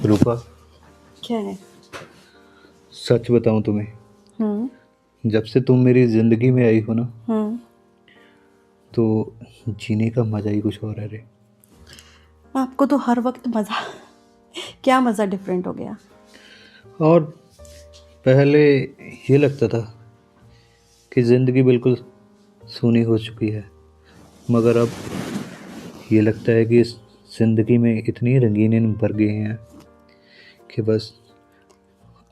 रूपा, क्या है? सच बताऊं तुम्हें, हम्म। जब से तुम मेरी जिंदगी में आई हो ना, हम्म। तो जीने का मजा ही कुछ और है रे। आपको तो हर वक्त मज़ा क्या मज़ा डिफरेंट हो गया? और पहले ये लगता था कि जिंदगी बिल्कुल सूनी हो चुकी है, मगर अब ये लगता है कि इस जिंदगी में इतनी रंगीन भर गई हैं कि बस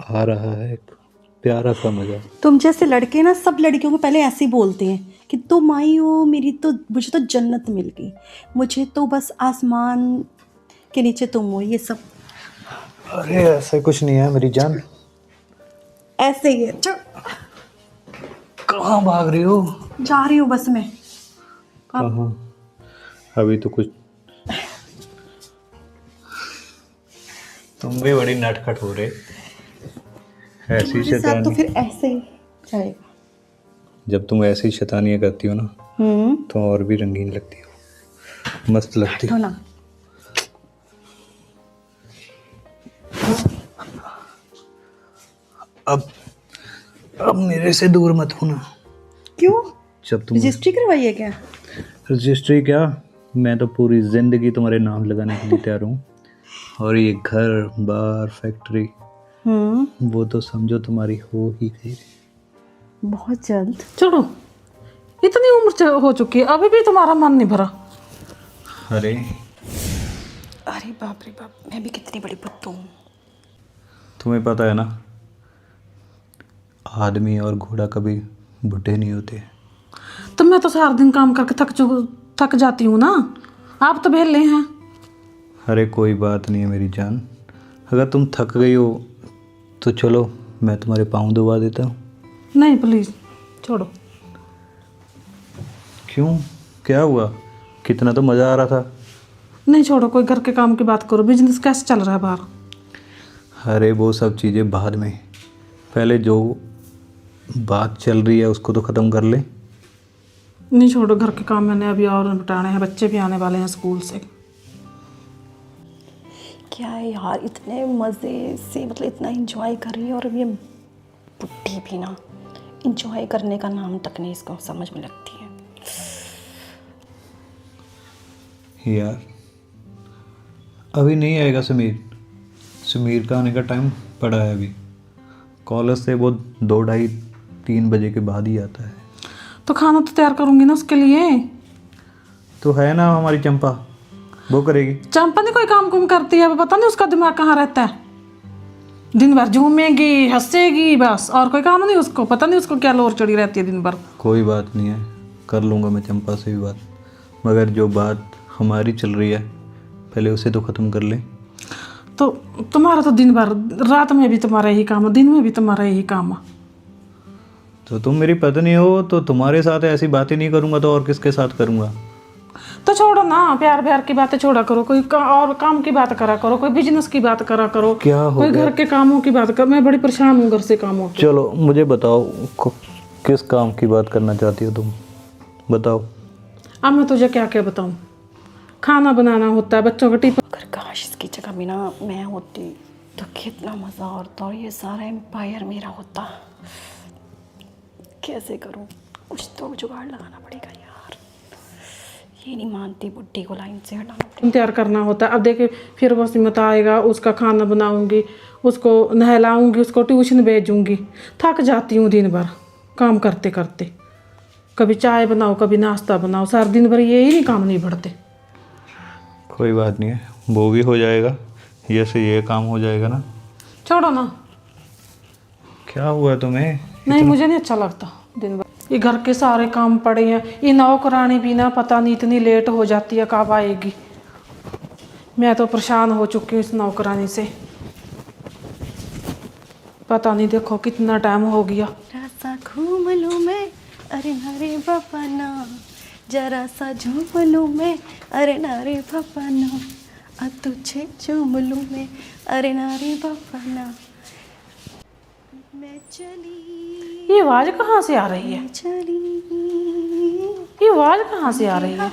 आ रहा है एक प्यारा सा मजा। तुम जैसे लड़के ना सब लड़कियों को पहले ऐसे ही बोलते हैं कि तुम आई हो मेरी तो मुझे तो जन्नत मिल गई, मुझे तो बस आसमान के नीचे तुम हो, ये सब अरे ऐसा कुछ नहीं है मेरी जान। ऐसे ही है। चल कहाँ भाग रही हो? जा रही हूँ बस मैं। कहाँ? अभी तो कुछ, तुम भी बड़ी नटखट हो रहे। ऐसी तुम्हारे साथ तो शैतानी, फिर ऐसे ही जाएगा। जब तुम ऐसी शैतानियाँ करती हो ना, तो और भी रंगीन लगती हो, मस्त लगती तो हो। ना अब मेरे से दूर मत होना। क्यों? जब तुम रजिस्ट्री करवाई है क्या? रजिस्ट्री क्या, मैं तो पूरी जिंदगी तुम्हारे नाम लगाने के लिए तैयार हूँ। और ये घर बार फैक्ट्री, वो तो समझो तुम्हारी हो ही गई। बहुत जल्द। चलो, इतनी उम्र हो चुकी है अभी भी तुम्हारा मन नहीं भरा? अरे अरे बाप रे बाप, मैं भी कितनी बड़ी बुद्धू हूँ। तुम्हें पता है ना, आदमी और घोड़ा कभी बुढ़े नहीं होते। तो मैं तो सारा दिन काम करके थक जाती हूँ ना, आप तो बेले हैं। अरे कोई बात नहीं है मेरी जान, अगर तुम थक गई हो तो चलो मैं तुम्हारे पाँव दबा देता हूँ। नहीं प्लीज़ छोड़ो। क्यों, क्या हुआ? कितना तो मज़ा आ रहा था। नहीं छोड़ो, कोई घर के काम की बात करो। बिजनेस कैसे चल रहा है बाहर? अरे वो सब चीज़ें बाद में, पहले जो बात चल रही है उसको तो ख़त्म कर ले। नहीं छोड़ो, घर के काम मैंने अभी और निपटाने हैं, बच्चे भी आने वाले हैं स्कूल से। क्या है यार, इतने मज़े से मतलब इतना इंजॉय कर रही है और ये बुढ़ी भी ना इंजॉय करने का नाम तक नहीं इसको समझ में लगती है। यार अभी नहीं आएगा समीर का आने का टाइम पड़ा है अभी। कॉलेज से वो 2-2:30-3 बजे के बाद ही आता है। तो खाना तो तैयार करूँगी ना उसके लिए। तो है ना हमारी चंपा, वो करेगी। चंपा नहीं कोई काम कुम करती है, पता नहीं उसका दिमाग कहाँ रहता है। दिन भर झूमेगी हंसेगी बस, और कोई काम नहीं उसको। पता नहीं उसको क्या लोर चढ़ी रहती है दिन भर। कोई बात नहीं है, कर लूँगा मैं चंपा से भी बात, मगर जो बात हमारी चल रही है पहले उसे तो ख़त्म कर ले। तो तुम्हारा तो दिन भर, रात में भी तुम्हारा यही काम है, दिन में भी तुम्हारा यही काम है। तो तुम मेरी पत्नी हो तो तुम्हारे साथ ऐसी बातें नहीं करूँगा तो और किसके साथ करूँगा? तो छोड़ो ना, प्यार प्यार की बातें छोड़ा करो, कोई और काम की बात करा करो, कोई बिजनेस की बात करा करो, क्या हो कोई गया? घर के कामों की बात कर। मैं बड़ी परेशान हूँ घर से कामों से। चलो मुझे बताओ, किस काम की बात करना चाहती हो तुम, बताओ। अब मैं तुझे क्या क्या बताऊँ? खाना बनाना होता है, बच्चों का टिफिन। अगर काश इसकी जगह में ना मैं होती तो कितना मज़ा होता और ये सारा एम्पायर मेरा होता। कैसे करूं, कुछ तो जुगाड़ लगाना पड़ेगा यार। ये नहीं मानती, बुड्ढी को लाइन से हटाना पड़ेगा। तैयार करना होता है। अब देखे फिर वो सिमत आएगा, उसका खाना बनाऊंगी, उसको नहलाऊंगी, उसको ट्यूशन भेजूंगी। थक जाती हूँ दिन भर काम करते करते। कभी चाय बनाओ, कभी नाश्ता बनाओ, सारा दिन भर यही नहीं काम नहीं बढ़ते। कोई बात नहीं है, वो भी हो जाएगा, ये से ये काम हो जाएगा ना। छोड़ो ना। क्या हुआ तुम्हें? नहीं मुझे नहीं अच्छा लगता दिन भर ये घर के सारे काम पड़े हैं। ये नौकरानी भी ना पता नहीं इतनी लेट हो जाती है, कब आएगी। मैं तो परेशान हो चुकी हूँ इस नौकरानी से। पता नहीं, देखो कितना टाइम हो गया। जरा सा घूम लूँ मैं, अरे नारे बाबा ना, जरा सा झूम लूँ मैं, अरे नारे बाबा ना, अब तुझे झूम लूँ मैं, अरे नारे बाबा ना, मैं चली। ये आवाज कहाँ से आ रही है? चली ये आवाज कहाँ से आ रही है?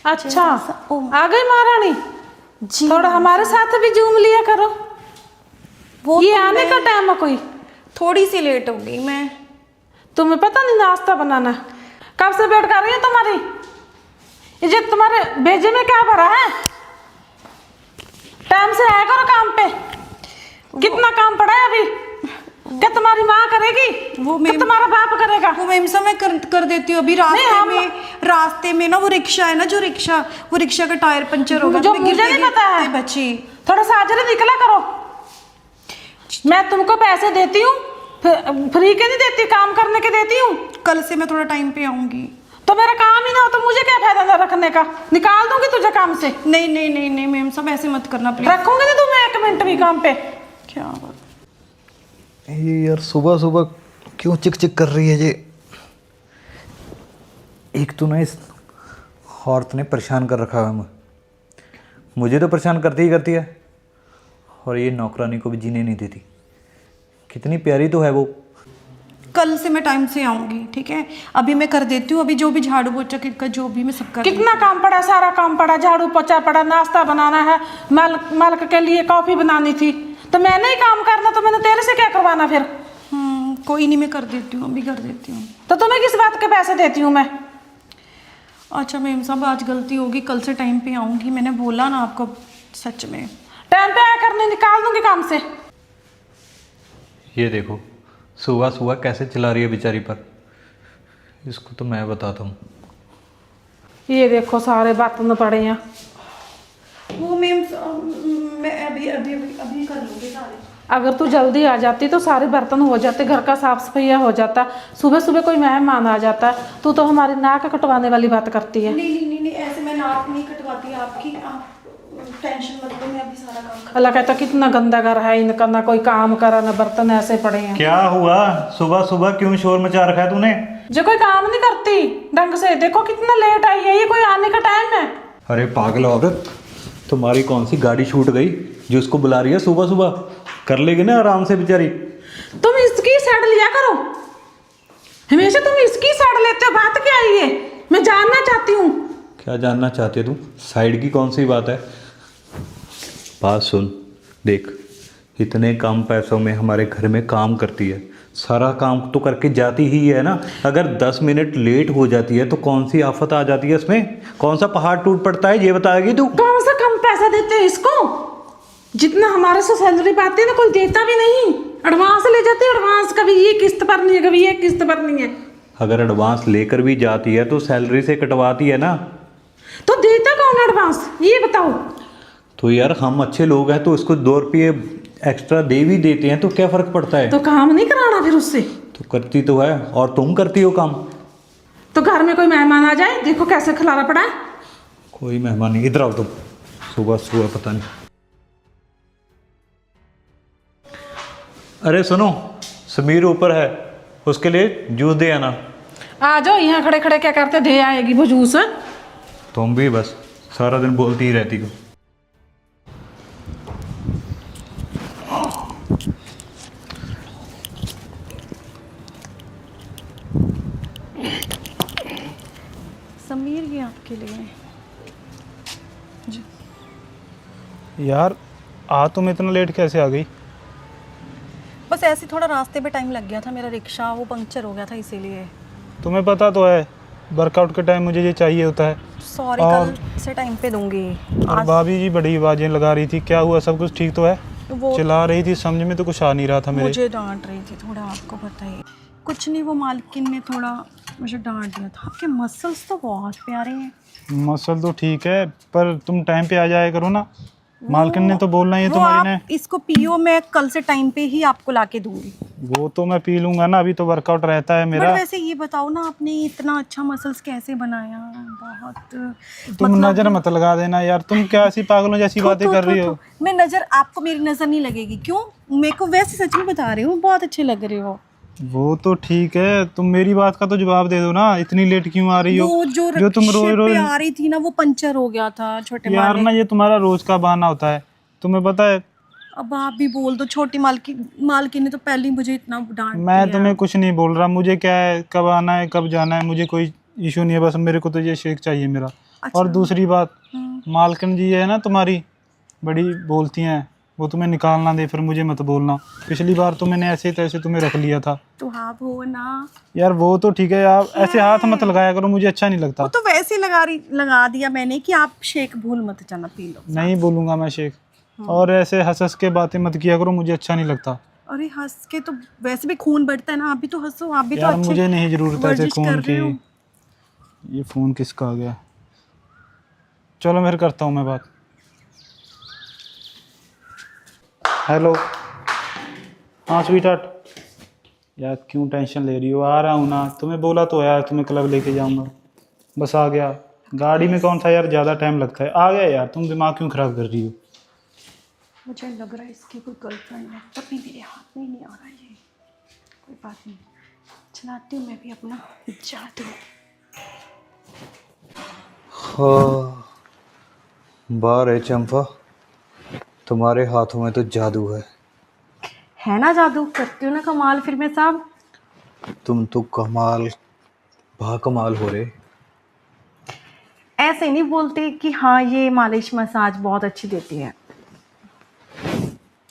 अच्छा आ गई महारानी। जी थोड़ा हमारे साथ भी झूम लिया करो। वो ये तो आने का टाइम है कोई? थोड़ी सी लेट हो गई मैं। तुम्हें पता नहीं नाश्ता बनाना? कब से वेट कर रही है तुम्हारी? ये तुम्हारे भेजे में क्या भरा है? टाइम से आया करो काम पे। कितना काम पड़ा है अभी? क्या तुम्हारी माँ करेगी? वो क्या तुम्हारा बाप करेगा? वो मैम साहब मैं कर देती हूँ अभी। रास्ते में ना वो रिक्शा है ना, जो रिक्शा, वो रिक्शा का टायर पंचर हो गया। जो मुझे नहीं पता है बच्ची, थोड़ा साजरे निकला करो। मैं तुमको पैसे देती हूँ, फ्री के नहीं देती, काम करने के देती हूँ। कल से मैं थोड़ा टाइम पे आऊंगी। तो मेरा काम ही ना हो तो मुझे क्या फायदा ना रखने का? निकाल दूंगी तुझे काम से। नहीं नहीं नहीं नहीं मैम साहब ऐसे मत करना प्लीज। रखूंगी नहीं तुम्हें एक मिनट भी काम पे। क्या बात? ये यार सुबह सुबह क्यों चिक चिक कर रही है ये? एक तो ना इस औरत ने परेशान कर रखा है मुझे तो परेशान करती ही करती है, और ये नौकरानी को भी जीने नहीं देती। कितनी प्यारी तो है वो। कल से मैं टाइम से आऊंगी, ठीक है? अभी मैं कर देती हूँ। अभी जो भी झाड़ू पोछा का जो भी मैं सब कर कितना काम पड़ा? सारा काम पड़ा, झाड़ू पोछा पड़ा, नाश्ता बनाना है, मालिक के लिए कॉफी बनानी थी। तो मैंने ही काम करना, तो मैंने तेरे से क्या करवाना फिर? कोई नहीं, मैं कर देती हूँ, अभी कर देती हूँ। तो तुम्हें किस बात के पैसे देती हूँ मैं? अच्छा मैम साहब आज गलती होगी, कल से टाइम पे आऊंगी। मैंने बोला ना आपको, सच में टाइम पे आया करने, निकाल दूंगी काम से। ये देखो सुबह सुबह कैसे चला रही है बेचारी पर। इसको तो मैं बताता हूँ। ये देखो सारे बर्तन पड़े हैं। वो मैम मैं अभी अभी अभी अभी कर लूँगी सारे। अगर तू जल्दी आ जाती तो सारे बर्तन हो जाते, घर का साफ सफाइया हो जाता। सुबह सुबह कोई मेहमान आ जाता। तू तो हमारी नाक कटवाने वाली बात करती है। नहीं नहीं नहीं नहीं, ऐसे मैं नाक नहीं कटवाती आपकी। आप टेंशन मत लो, मैं अभी सारा काम कर। अल्लाह कहता कितना गंदा घर है इनका, ना कोई काम करा ना बर्तन ऐसे पड़े हैं। क्या हुआ? सुबह सुबह क्यों शोर मचा रखा है तूने? जो कोई काम नहीं करती ढंग से, देखो कितना लेट आई है, ये कोई आने का टाइम है? अरे पागल औरत, तुम्हारी कौन सी गाड़ी छूट गई जो उसको बुला रही है सुबह सुबह? कर लेगी ना आराम से बेचारी। तुम इसकी साइड लिया करो, हमेशा तुम इसकी साइड लेते हो। बात क्या है ये? मैं जानना चाहती हूँ। क्या जानना चाहती है तू? साइड की कौन सी बात है? बात सुन, देख इतने कम पैसों में हमारे घर में काम करती है, सारा काम तो करके जाती ही है ना। अगर 10 मिनट लेट हो जाती है तो कौन सी आफत आ जाती है इसमें? कौन सा पहाड़ टूट पड़ता है ये बताएगी तू? कौन सा कम पैसा देते हैं इसको? जितना हमारे से सैलरी पाती है ना कोई देता भी नहीं। एडवांस ले जाते हैं, एडवांस कभी ये किस्त पर नहीं है, कभी ये किस्त पर नहीं है। अगर एडवांस लेकर भी जाती है तो सैलरी से कटवाती है ना। तो देता कौन एडवांस ये बताओ? तो यार हम अच्छे लोग हैं तो उसको 2 रुपये एक्स्ट्रा दे भी देते हैं तो क्या फ़र्क पड़ता है? तो काम नहीं कराना फिर उससे? तो करती तो है, और तुम करती हो काम। तो घर में कोई मेहमान आ जाए, देखो कैसे खिलारा पड़ा है। कोई मेहमान नहीं, इधर आओ तुम। सुबह सुबह पता नहीं। अरे सुनो, समीर ऊपर है, उसके लिए जूस दे आना। आ जाओ, यहाँ खड़े खड़े क्या करते, दे आएगी वो जूस। तुम भी बस सारा दिन बोलती ही रहती हो। समीर ये आपके लिए। यार आ तुम इतना लेट कैसे आ गई? बस ऐसे थोड़ा रास्ते पे टाइम लग गया था, मेरा रिक्शा वो पंक्चर हो गया था इसीलिए। तुम्हें पता तो है वर्कआउट के टाइम मुझे ये चाहिए होता है। सॉरी, और- कल से टाइम पे दूंगी। और भाभी जी बड़ी आवाज़ें लगा रही थी, क्या हुआ? सब कुछ ठीक तो है? वो चिल्ला रही थी, समझ में तो कुछ आ नहीं रहा था मेरे। मुझे डांट रही थी थोड़ा, आपको पता ही। कुछ नहीं, वो मालकिन ने थोड़ा मुझे डांट दिया था। आपके मसल्स तो बहुत प्यारे हैं। मसल तो ठीक है पर तुम टाइम पे आ जाया करो ना। मालकिन ने तो बोलना ही है वो तुम्हारी ने। आप इसको पियो, मैं कल से टाइम पे ही आपको लाके दूंगी। वो तो मैं पी लूंगा ना, अभी तो वर्कआउट रहता है बट मेरा। वैसे ये बताओ ना, आपने इतना अच्छा मसल्स कैसे बनाया? बहुत तुम नजर मत लगा देना यार, तुम क्या ऐसी पागलों जैसी बातें कर रही हो? मैं नजर, आपको मेरी नजर नहीं लगेगी क्यों? मेरे को वैसे सच में बता रही हूँ, बहुत अच्छे लग रहे हो। वो तो ठीक है, तुम मेरी बात का तो जवाब दे दो ना, इतनी लेट क्यों आ रही हो? वो जो तुम रोज रोज आ रही थी ना, वो पंचर हो गया था छोटे यार मालिक। ना, ये तुम्हारा रोज का बहाना होता है, तुम्हें पता है। अब आप भी बोल दो, छोटी मालकी ने तो पहले ही मुझे इतना डांट मैं दिया। तुम्हें कुछ नहीं बोल रहा, मुझे क्या है, कब आना है कब जाना है मुझे कोई इशू नहीं है, बस मेरे को तो ये शेक चाहिए मेरा। और दूसरी बात, मालकिन जी है ना तुम्हारी, बड़ी बोलती हैं, वो तुम्हें निकाल ना दे फिर मुझे मत बोलना। पिछली बार तो मैंने ऐसे तैसे तुम्हें रख लिया था। तो आप हो ना, यार वो तो ठीक है यार, ऐसे हाथ मत लगाया करो, मुझे अच्छा नहीं लगता। वो तो वैसे ही लगा दिया मैंने कि आप शेक भूल मत जाना, पी लो। नहीं बोलूंगा मैं शेख। और ऐसे हंस हंस के बातें मत किया करो, मुझे अच्छा नहीं लगता। अरे हंस के तो वैसे भी खून बढ़ता है ना, आप भी तो हंसो, आप भी तो यार अच्छे मुझे नहीं जरूरत है ऐसे वर्जिश खून कर की। रहे हो। ये फ़ोन किसका आ गया? चलो मैं करता हूँ मैं बात। हेलो। हाँ स्वीट हार्ट। यार क्यों टेंशन ले रही हो? आ रहा हूँ ना, तुम्हें बोला तो यार तुम्हें क्लब लेके जाऊँगा। बस आ गया। गाड़ी में कौन सा यार ज़्यादा टाइम लगता है। आ गया यार, तुम दिमाग क्यों ख़राब कर रही हो? मुझे लग रहा है इसकी कोई गर्लफ्रेंड है, तभी मेरे हाथ में नहीं आ रहा ये। कोई बात नहीं, चलाती हूँ मैं भी अपना जादू। हाँ, बाहर है चंपा, तुम्हारे हाथों में तो जादू है ना जादू, करती हूँ ना कमाल फिर मैं साहब। तुम तो कमाल कमाल हो रहे। ऐसे नहीं बोलते कि हाँ ये मालिश मसाज बहुत अच्छी देती है।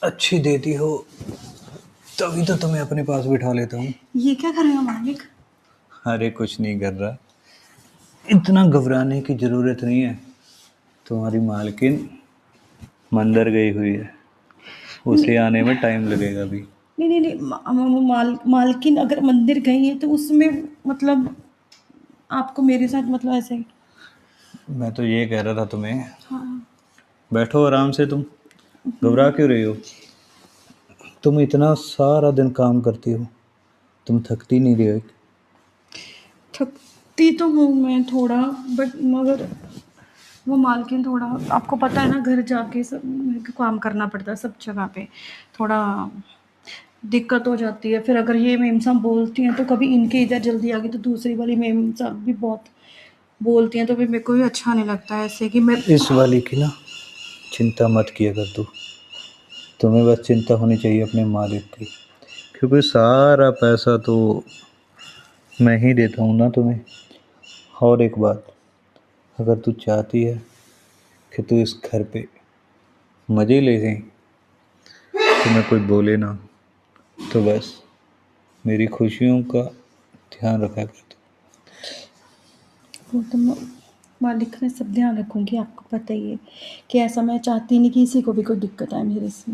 अच्छी देती हो तभी तो तुम्हें अपने पास बिठा लेता हूँ। ये क्या कर रहे हो मालिक? अरे कुछ नहीं कर रहा, इतना घबराने की ज़रूरत नहीं है। तुम्हारी मालकिन मंदिर गई हुई है, उसे आने में टाइम लगेगा अभी। नहीं नहीं नहीं, मालकिन अगर मंदिर गई है तो उसमें मतलब आपको मेरे साथ मतलब ऐसे। मैं तो ये कह रहा था तुम्हें, हाँ। बैठो आराम से। तुम घबरा क्यों रही हो? तुम इतना सारा दिन काम करती हो, तुम थकती नहीं रही हो? थकती तो हूँ मैं थोड़ा, बट मगर वो मालकिन थोड़ा, आपको पता है ना घर जाके सब मेरे को काम करना पड़ता है सब जगह पे, थोड़ा दिक्कत हो जाती है। फिर अगर ये मेम साहब बोलती हैं तो कभी इनके इधर जल्दी आ गई तो दूसरी वाली मेम साहब भी बहुत बोलती हैं, तो फिर मेरे को भी अच्छा नहीं लगता है ऐसे कि मैं। इस वाली की ना चिंता मत किया कर तू, तुम्हें बस चिंता होनी चाहिए अपने मालिक की, क्योंकि सारा पैसा तो मैं ही देता हूँ ना तुम्हें। और एक बात, अगर तू चाहती है कि तू इस घर पे मज़े ले जाए, तुम्हें कोई बोले ना, तो बस मेरी खुशियों का ध्यान रखा कर तू। वो तो मालिक में सब ध्यान रखूंगी, आपको पता ही है कि ऐसा मैं चाहती नहीं कि किसी को भी कोई दिक्कत आए मेरे से,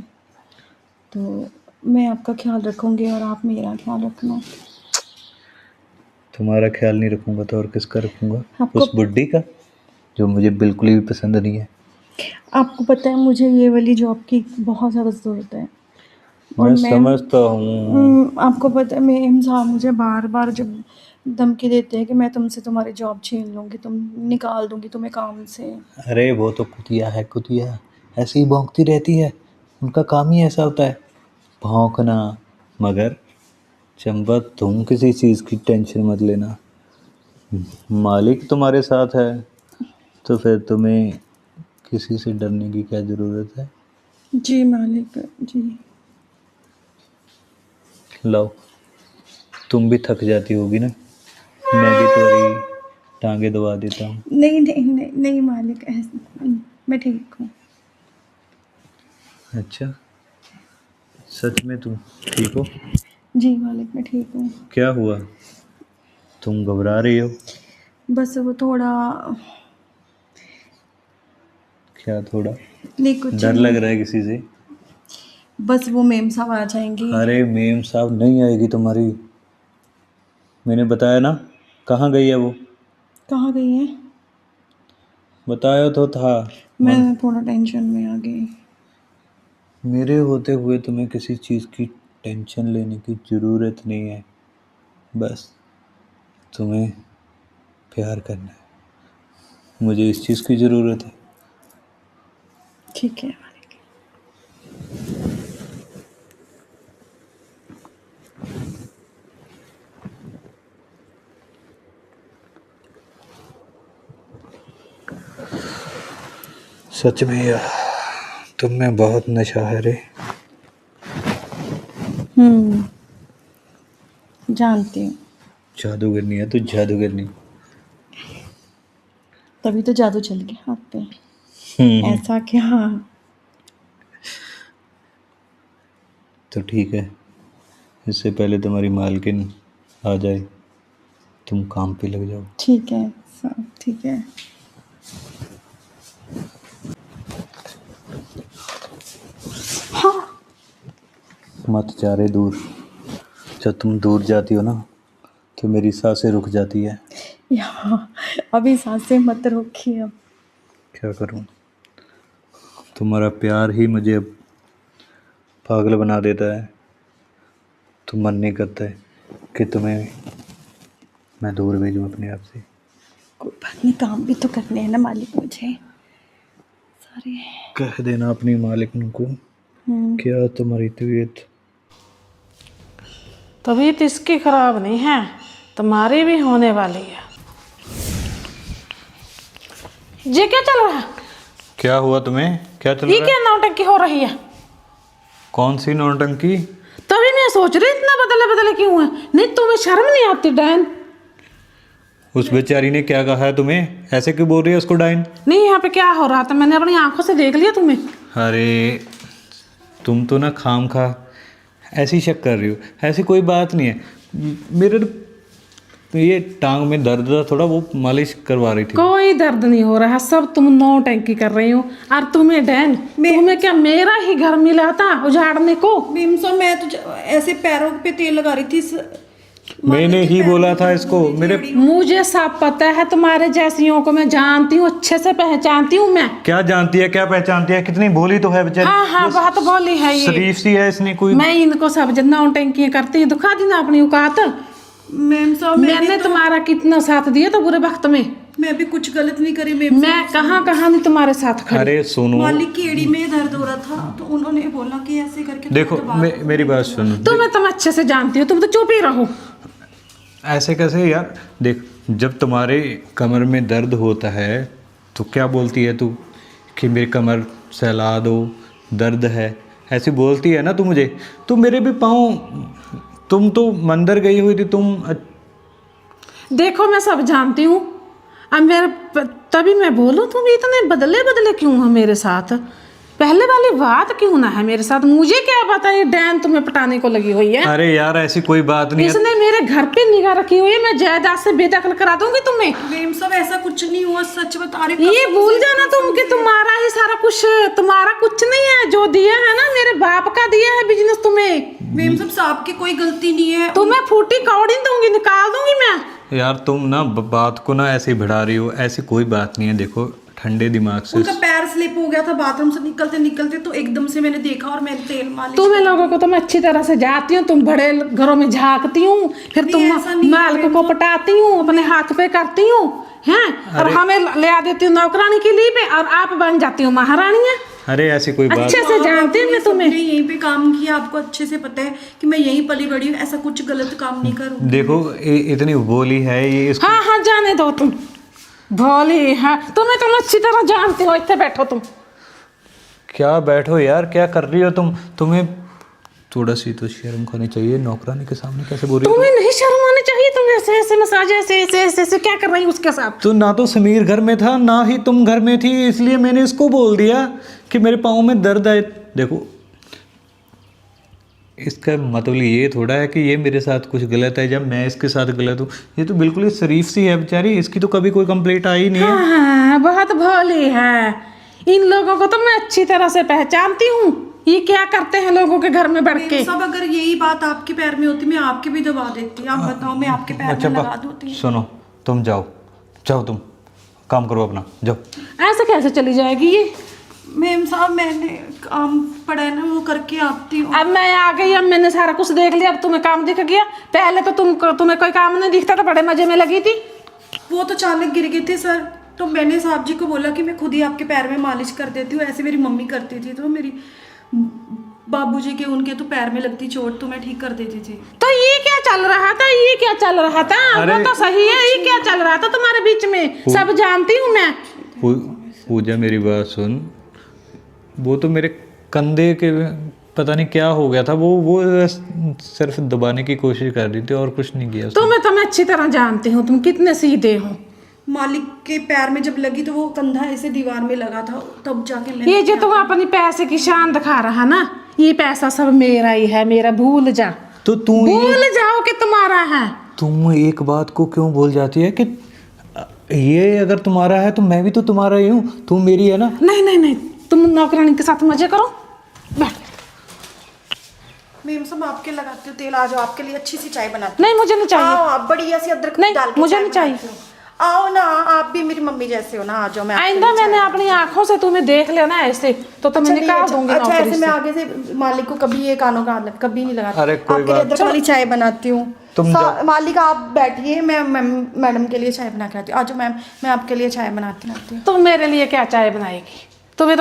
तो मैं आपका ख्याल रखूंगी और आप मेरा ख्याल रखना। तुम्हारा ख्याल नहीं रखूँगा तो और किसका रखूँगा? आपको उस बुड्ढी का, जो मुझे बिल्कुल भी पसंद नहीं है। आपको पता है मुझे ये वाली जॉब की बहुत ज़्यादा ज़रूरत है। और मैं मैम, समझता हूँ। आपको पता है मैम साहब मुझे बार बार जब धमकी देते हैं कि मैं तुमसे तुम्हारी जॉब छीन लूँगी, तुम निकाल दूँगी तुम्हें काम से। अरे वो तो कुतिया है, कुतिया ऐसे ही भौंकती रहती है, उनका काम ही ऐसा होता है, भौंकना। मगर चंपा, तुम किसी चीज़ की टेंशन मत लेना, मालिक तुम्हारे साथ है, तो फिर तुम्हें किसी से डरने की क्या ज़रूरत है। जी मालिक जी। लाओ, तुम भी थक जाती होगी ना, मैं भी तुम्हारी टांगे दबा देता हूँ। नहीं नहीं नहीं नहीं मालिक, ऐसा मैं ठीक हूँ। अच्छा, सच में तुम ठीक हो? जी मालिक मैं ठीक हूँ। क्या हुआ, तुम घबरा रही हो? बस वो थोड़ा, क्या थोड़ा? नहीं कुछ डर लग नहीं, रहा है किसी से? बस वो मेम साहब आ जाएंगी। अरे मेम साहब नहीं आएगी तुम्हारी, मैंने बताया ना। कहाँ गई है वो? कहाँ गई हैं? बताया तो था। मैं थोड़ा टेंशन में आ गई। मेरे होते हुए तुम्हें किसी चीज़ की टेंशन लेने की ज़रूरत नहीं है, बस तुम्हें प्यार करना है, मुझे इस चीज़ की ज़रूरत है। ठीक है मालिक। सच में यार, तुम में बहुत नशा है रे। जानती हूँ, जादूगरनी है तू, जादूगरनी। तभी तो जादू चल गया हाथ पे। हम्म। ऐसा क्या? तो ठीक है, इससे पहले तुम्हारी मालकिन आ जाए तुम काम पे लग जाओ। ठीक है सब ठीक है। मत जा रहे दूर। जब तुम दूर जाती हो ना तो मेरी सांसें रुक जाती है। यहाँ अभी सांसें मत रोकिए अब। क्या करूं, तुम्हारा प्यार ही मुझे अब पागल बना देता है। तो मन नहीं करता है कि तुम्हें मैं दूर भेजूं अपने आप से। कोई बात नहीं, काम भी तो करने हैं ना मालिक मुझे सारे। कह देना अपनी मालिक को क्या तुम्हारी तबीयत इसकी खराब नहीं है, तुम्हारी भी होने वाली है। ये क्या चल रहा है? क्या हुआ तुम्हें? क्या चल ये रहा क्या नौटंकी हो रही है? कौन सी नौटंकी? तभी मैं सोच रही इतना बदले बदले क्यों है? नहीं तुम्हें शर्म नहीं आती डैन? उस बेचारी ने क्या कहा है तुम्हें? ऐसे क्यों बोल रही है उसको डाइन? नहीं यहाँ पे क्या हो रहा था मैंने अपनी आंखों से देख लिया तुम्हें। अरे तुम तो ना खाम खा ऐसी शक कर रही हो। ऐसी कोई बात नहीं है। मेरे ये टांग में दर्द था थोड़ा, वो मालिश करवा रही थी। कोई दर्द नहीं हो रहा, सब तुम नौटंकी कर रही हो। और तुम्हें डैन, तुम्हें क्या मेरा ही घर मिला था उजाड़ने को? बीमसा मैं तो ऐसे पैरों पे तेल लगा रही थी मैंने ही बोला था इसको। मेरे मुझे सब पता है, तुम्हारे जैसियों को मैं जानती हूँ, अच्छे से पहचानती हूँ मैं। क्या जानती है, क्या पहचानती है? कितनी भोली तो है बेचारी। हाँ हाँ बहुत बोली है ये। शरीफ सी है, इसने कोई। मैं इनको सब नौटंकी करती हूँ, दिखा दी ना अपनी औकात। मैम साहब मैंने तुम्हारा कितना साथ दिया था बुरे वक्त में। मैं भी कुछ गलत नहीं करी मैम। मैं कहाँ नहीं तुम्हारे साथ खड़ी। अरे सुनो, मालिक की एड़ी में दर्द हो रहा था तो उन्होंने बोला कि ऐसे करके देखो मेरी बात सुनो। तुम अच्छे से जानती हो, तुम तो चुप ही रहो। ऐसे कैसे यार? देख, जब तुम्हारे कमर में दर्द होता है तो क्या बोलती है तू कि मेरी कमर सहला दो, दर्द है, ऐसी बोलती है ना तू मुझे। तो मेरे भी पाँव, तुम तो मंदिर गई हुई थी तुम। देखो मैं सब जानती हूँ, अब मेरे तभी मैं बोलूँ तुम इतने बदले बदले क्यों हो मेरे साथ? पहले वाली बात क्यों ना है मेरे साथ? मुझे क्या पता ये डैन तुम्हें पटाने को लगी हुई है। अरे यार ऐसी कोई बात नहीं है। इसने मेरे घर पे निगाह रखी हुई है, मैं जायदाद से बेदखल करा दूंगी तुम्हें। मैम साहब ऐसा कुछ नहीं हुआ, सच बता रही। ये भूल जाना तुम कि तुम्हारा ही सारा कुछ, तुम्हारा कुछ नहीं है। जो दिया है ना मेरे बाप का दिया है बिजनेस तुम्हें। मैम साहब साहब की कोई गलती नहीं है। तुम्हें फूटी कौड़ी दूंगी, निकाल दूंगी मैं। यार तुम ना बात को ना ऐसे ही बढ़ा रही हो। ऐसी कोई बात नहीं है। देखो ठंडे दिमाग से। उनका पैर स्लिप हो गया था बाथरूम से निकलते निकलते, तो एकदम से मैंने देखा और मैंने तेल मालिश। तुम्हें लोगों को तो मैं अच्छी तरह से जाती हूँ, तुम बड़े घरों में झांकती हूँ, फिर तुम मालिक को पटाती हूँ, अपने हाथ पे करती हूँ हैं, और हमें ले आ देती हूँ नौकरानी के लिए पे, और आप बन जाती हूँ महारानियाँ। अरे ऐसी कोई बात। अच्छे से जानती हूँ मैं तुम्हें। यहीं पे काम किया, आपको अच्छे से पता है कि मैं यहीं पली बड़ी हूँ। ऐसा कुछ गलत काम नहीं करूँ। देखो इतनी बोली है ये इसको। हाँ हाँ जाने दो तुम भोली है, तुम्हें तुम अच्छी तरह जानती हो। इतने बैठो तुम। क्या बैठो यार, क्या कर रही हो तुम? तुम्हें थोड़ा सी तो शर्म खानी चाहिए। नौकरानी के सामने कैसे बोल रही हो? तुम्हें नहीं शर्म आनी चाहिए। तुम ऐसे ऐसे मसाज ऐसे क्या कर रही हो उसके साथ? तो ना तो समीर घर में था ना ही तुम घर में थी, इसलिए मैंने इसको बोल दिया कि मेरे पाँव में दर्द है। देखो इसका मतलब ये थोड़ा है कि ये मेरे साथ कुछ गलत है जब मैं इसके साथ गलत हूँ। ये तो बिल्कुल ही शरीफ सी है बेचारी, इसकी तो कभी कोई कंप्लेंट आई नहीं है। हाँ बहुत भोली है। इन लोगों को तो मैं अच्छी तरह से पहचानती हूँ, ये क्या करते हैं लोगों के घर में बढ़ के। सब अगर यही बात आपके पैर में होती मैं आपके भी दबा देती। आप बताओ मैं आपके पैर में लगा दूती। सुनो तुम जाओ तुम काम करो अपना, जाओ। ऐसे कैसे चली जाएगी ये? मैम साहब मैंने काम पड़ा है ना, वो करके आती हूँ। अब मैं आ गई, अब मैंने सारा कुछ देख लिया, अब तुम्हें काम दिख गया। पहले तो तुम्हें कोई काम नहीं दिखता था, बड़े मजे में लगी थी। वो तो अचानक गिर गए थे सर, तो मैंने साहब जी को बोला कि मैं खुद ही आपके पैर में मालिश कर देती हूँ। ऐसे मेरी मम्मी करती थी, तो मेरी बाबूजी के उनके तो पैर में लगती चोट तो मैं ठीक कर देती थी। तो ये क्या चल रहा था? ये क्या चल रहा था? वो तो सही है, ये क्या चल रहा था तुम्हारे बीच में? सब जानती हूँ मैं। पूजा मेरी बात सुन, वो तो मेरे कंधे के पता नहीं क्या हो गया था, वो सिर्फ दबाने की कोशिश कर रही थी और कुछ नहीं किया। तुम्हें अच्छी तरह जानती हूँ, तुम कितने सीधे हो। मालिक के पैर में जब लगी तो वो कंधा ऐसे दीवार में लगा था, तब जाके ये जो तुम अपनी पैसे की शान दिखा रहा ना, ये पैसा सब मेरा ही है, मेरा, भूल जा, तो तू भूल जाओ कि तुम्हारा है। तुम एक बात को क्यों भूल जाती है कि ये अगर तुम्हारा है तो मैं भी तो तुम्हारा ही हूँ, तुम मेरी है ना। नहीं नहीं नहीं, तुम नौकरानी के साथ मजे करो, बैठ। मेम साहब आपके लगाती हूँ तेल, आ जाओ आपके लिए अच्छी सी चाय बनाती नहीं मुझे नहीं हूँ। चाहिए। आओ आप बढ़िया सी अदरक नहीं, डाल के मुझे चाय नहीं चाहिए। बनाती हूँ। आओ ना, आप भी मेरी मम्मी जैसे हो ना, आ जाओ। मैं आपके आइंदा लिए मैंने चाय अपनी आंखों से तुम्हें देख लिया ना ऐसे तो मैं चलिए, निकाल दूंगी अच्छा नौकरी ऐसे मैं से। आगे से मालिक को कभी ये कानों का आदत कभी नहीं लगाती। अरे कोई आपके लिए बात- अदरक वाली चाय बनाती हूँ। तुम मालिक आप बैठिए, मैं मैडम के लिए चाय बना के आती हूँ। आज मैम मैं आपके लिए चाय बनाती हूँ। तुम मेरे लिए क्या चाय बनाएगी? तुम्हें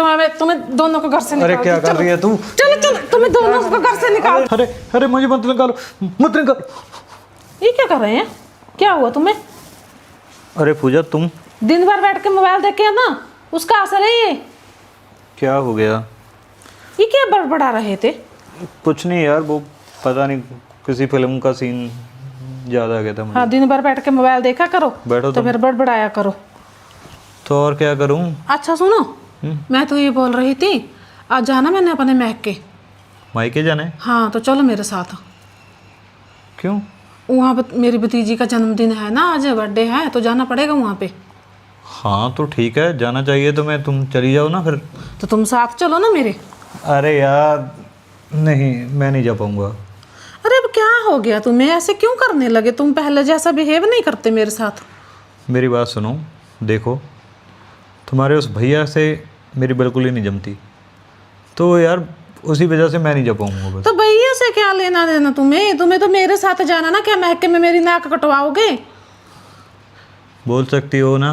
दोनों को घर से अरे निकाल क्या दो, कर रही है तू? चलो चलो, तुम्हें दोनों को घर से निकाल। अरे अरे मुझे मत निकालो, मत निकालो। ये क्या कर रहे हैं? क्या हुआ तुम्हें? अरे पूजा तुम दिन भर बैठ के मोबाइल देख के ना, उसका असर है ये। क्या हो गया? ये क्या बड़बड़ा रहे थे? कुछ नहीं यार, वो पता नहीं किसी फिल्म का सीन याद आ गया था मुझे। हाँ, दिन भर बैठ के मोबाइल देखा करो बैठो तो तुम। फिर बड़बड़ाया करो। तो और क्या करूं? अच्छा सुनो, मैं तो ये बोल रही थी, आज जाना मैंने अपने मैके। मायके जाना है? हाँ तो चलो मेरे साथ। क्यों? वहाँ पर मेरी भतीजी का जन्मदिन है ना, आज बर्थडे है, तो जाना पड़ेगा वहाँ पे। हाँ तो ठीक है, जाना चाहिए तो मैं, तुम चली जाओ ना फिर। तो तुम साथ चलो ना मेरे। अरे यार नहीं, मैं नहीं जा पाऊंगा। अरे अब क्या हो गया तुम्हें, ऐसे क्यों करने लगे? तुम पहले जैसा बिहेव नहीं करते मेरे साथ। मेरी बात सुनो, देखो तुम्हारे उस भैया से मेरी बिल्कुल ही नहीं जमती, तो यार उसी वजह से मैं नहीं जा पाऊंगा बस। तो भैया से क्या लेना देना तुम्हें? तुम्हें तो मेरे साथ जाना ना, क्या महके में मेरी नाक कटवाओगे? बोल सकती हो ना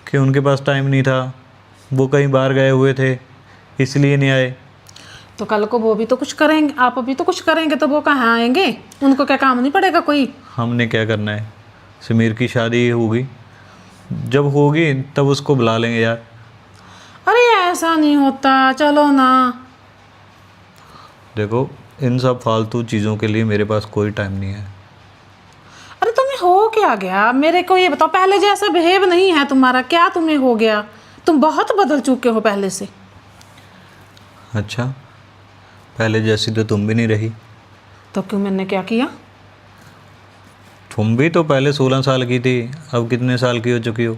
कि उनके पास टाइम नहीं था, वो कहीं बाहर गए हुए थे इसलिए नहीं आए। तो कल को वो भी तो कुछ करेंगे, आप भी तो कुछ करेंगे, तो वो कहाँ आएंगे? उनको क्या काम नहीं पड़ेगा कोई? हमने क्या करना है, समीर की शादी होगी, जब होगी तब उसको बुला लेंगे यार। अरे ऐसा नहीं होता, चलो ना। देखो इन सब फालतू चीज़ों के लिए मेरे पास कोई टाइम नहीं है। अरे तुम्हें हो क्या गया? मेरे को ये बताओ, पहले जैसा बिहेव नहीं है तुम्हारा, क्या तुम्हें हो गया? तुम बहुत बदल चुके हो पहले से। अच्छा, पहले जैसी तो तुम भी नहीं रही। तो क्यों, मैंने क्या किया? तुम भी तो पहले 16 साल की थी, अब कितने साल की हो चुकी हो?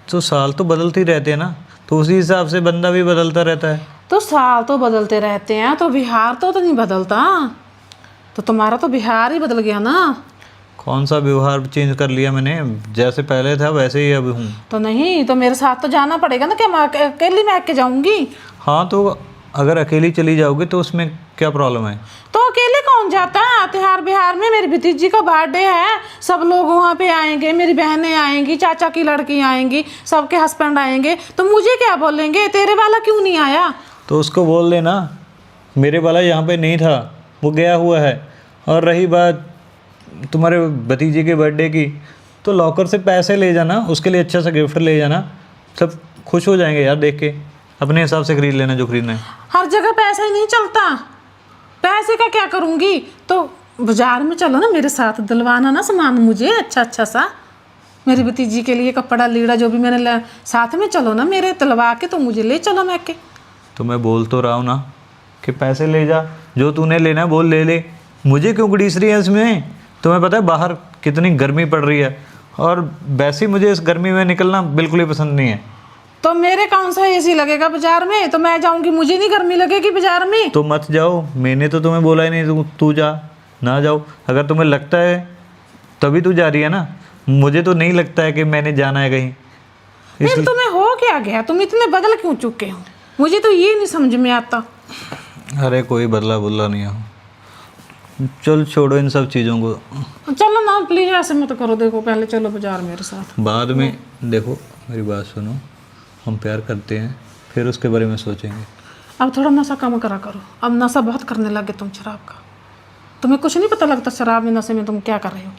तो साल तो बदलते ही रहते हैं ना, तो उसी हिसाब से बंदा भी बदलता रहता है। तो साल तो बदलते रहते हैं, तो बिहार तो नहीं बदलता। तो तुम्हारा तो बिहार ही बदल गया ना। कौन सा व्यवहार चेंज कर लिया मैंने? जैसे पहले था वैसे ही अब हूँ। तो नहीं, तो मेरे साथ तो जाना पड़ेगा ना, क्या मैं अकेली मैं के जाऊंगी? हाँ तो अगर अकेली चली जाओगे तो उसमें क्या प्रॉब्लम है? तो अकेले कौन जाता है? त्योहार बिहार में मेरी भतीजी का बर्थडे है, सब लोग वहाँ पे आएंगे, मेरी बहनें आएंगी, चाचा की लड़की आएंगी, सबके हस्बैंड आएंगे, तो मुझे क्या बोलेंगे, तेरे वाला क्यों नहीं आया? तो उसको बोल देना मेरे वाला यहाँ पे नहीं था, वो गया हुआ है। और रही बात तुम्हारे भतीजे के बर्थडे की, तो लॉकर से पैसे ले जाना, उसके लिए अच्छा सा गिफ्ट ले जाना, सब खुश हो जाएंगे यार देख के। अपने हिसाब से खरीद लेना जो खरीदना है। हर जगह पैसा ही नहीं चलता, पैसे का क्या करूँगी? तो बाजार में चलो ना मेरे साथ, दिलवाना ना सामान मुझे अच्छा सा, मेरी भतीजी के लिए कपड़ा लीड़ा जो भी मैंने साथ में चलो ना मेरे, दिलवा के तो मुझे ले चलो मैं के। तो मैं बोल तो रहा हूँ ना कि पैसे ले जा, जो तूने लेना है बोल ले ले, मुझे क्यों घड़ीस रही है इसमें? तुम्हें पता है बाहर कितनी गर्मी पड़ रही है, और वैसे ही मुझे इस गर्मी में निकलना बिल्कुल ही पसंद नहीं है। तो मेरे कौन सा एसी लगेगा बाजार में? तो मैं जाऊंगी, मुझे नहीं गर्मी लगेगी बाजार में। तो मत जाओ, मैंने तो तुम्हें बोला ही नहीं तू जा, ना जाओ। अगर तुम्हें लगता है तभी तू जा रही है ना, मुझे तो नहीं लगता है कि मैंने जाना है कहीं। फिर तुम्हें हो क्या गया? तुम इतने बदल क्यों चुके हो? मुझे तो ये नहीं समझ में आता। अरे कोई बदला बुदला नहीं हो, चल छोड़ो इन सब चीज़ों को। चलो ना प्लीज, ऐसे मत करो। देखो पहले चलो बाजार मेरे साथ। बाद में देखो मेरी बात सुनो, हम प्यार करते हैं फिर उसके बारे में सोचेंगे। अब थोड़ा नशा कम करा करो, अब नशा बहुत करने लगे तुम शराब का। तुम्हें कुछ नहीं पता लगता शराब में, नशे में तुम क्या कर रहे हो।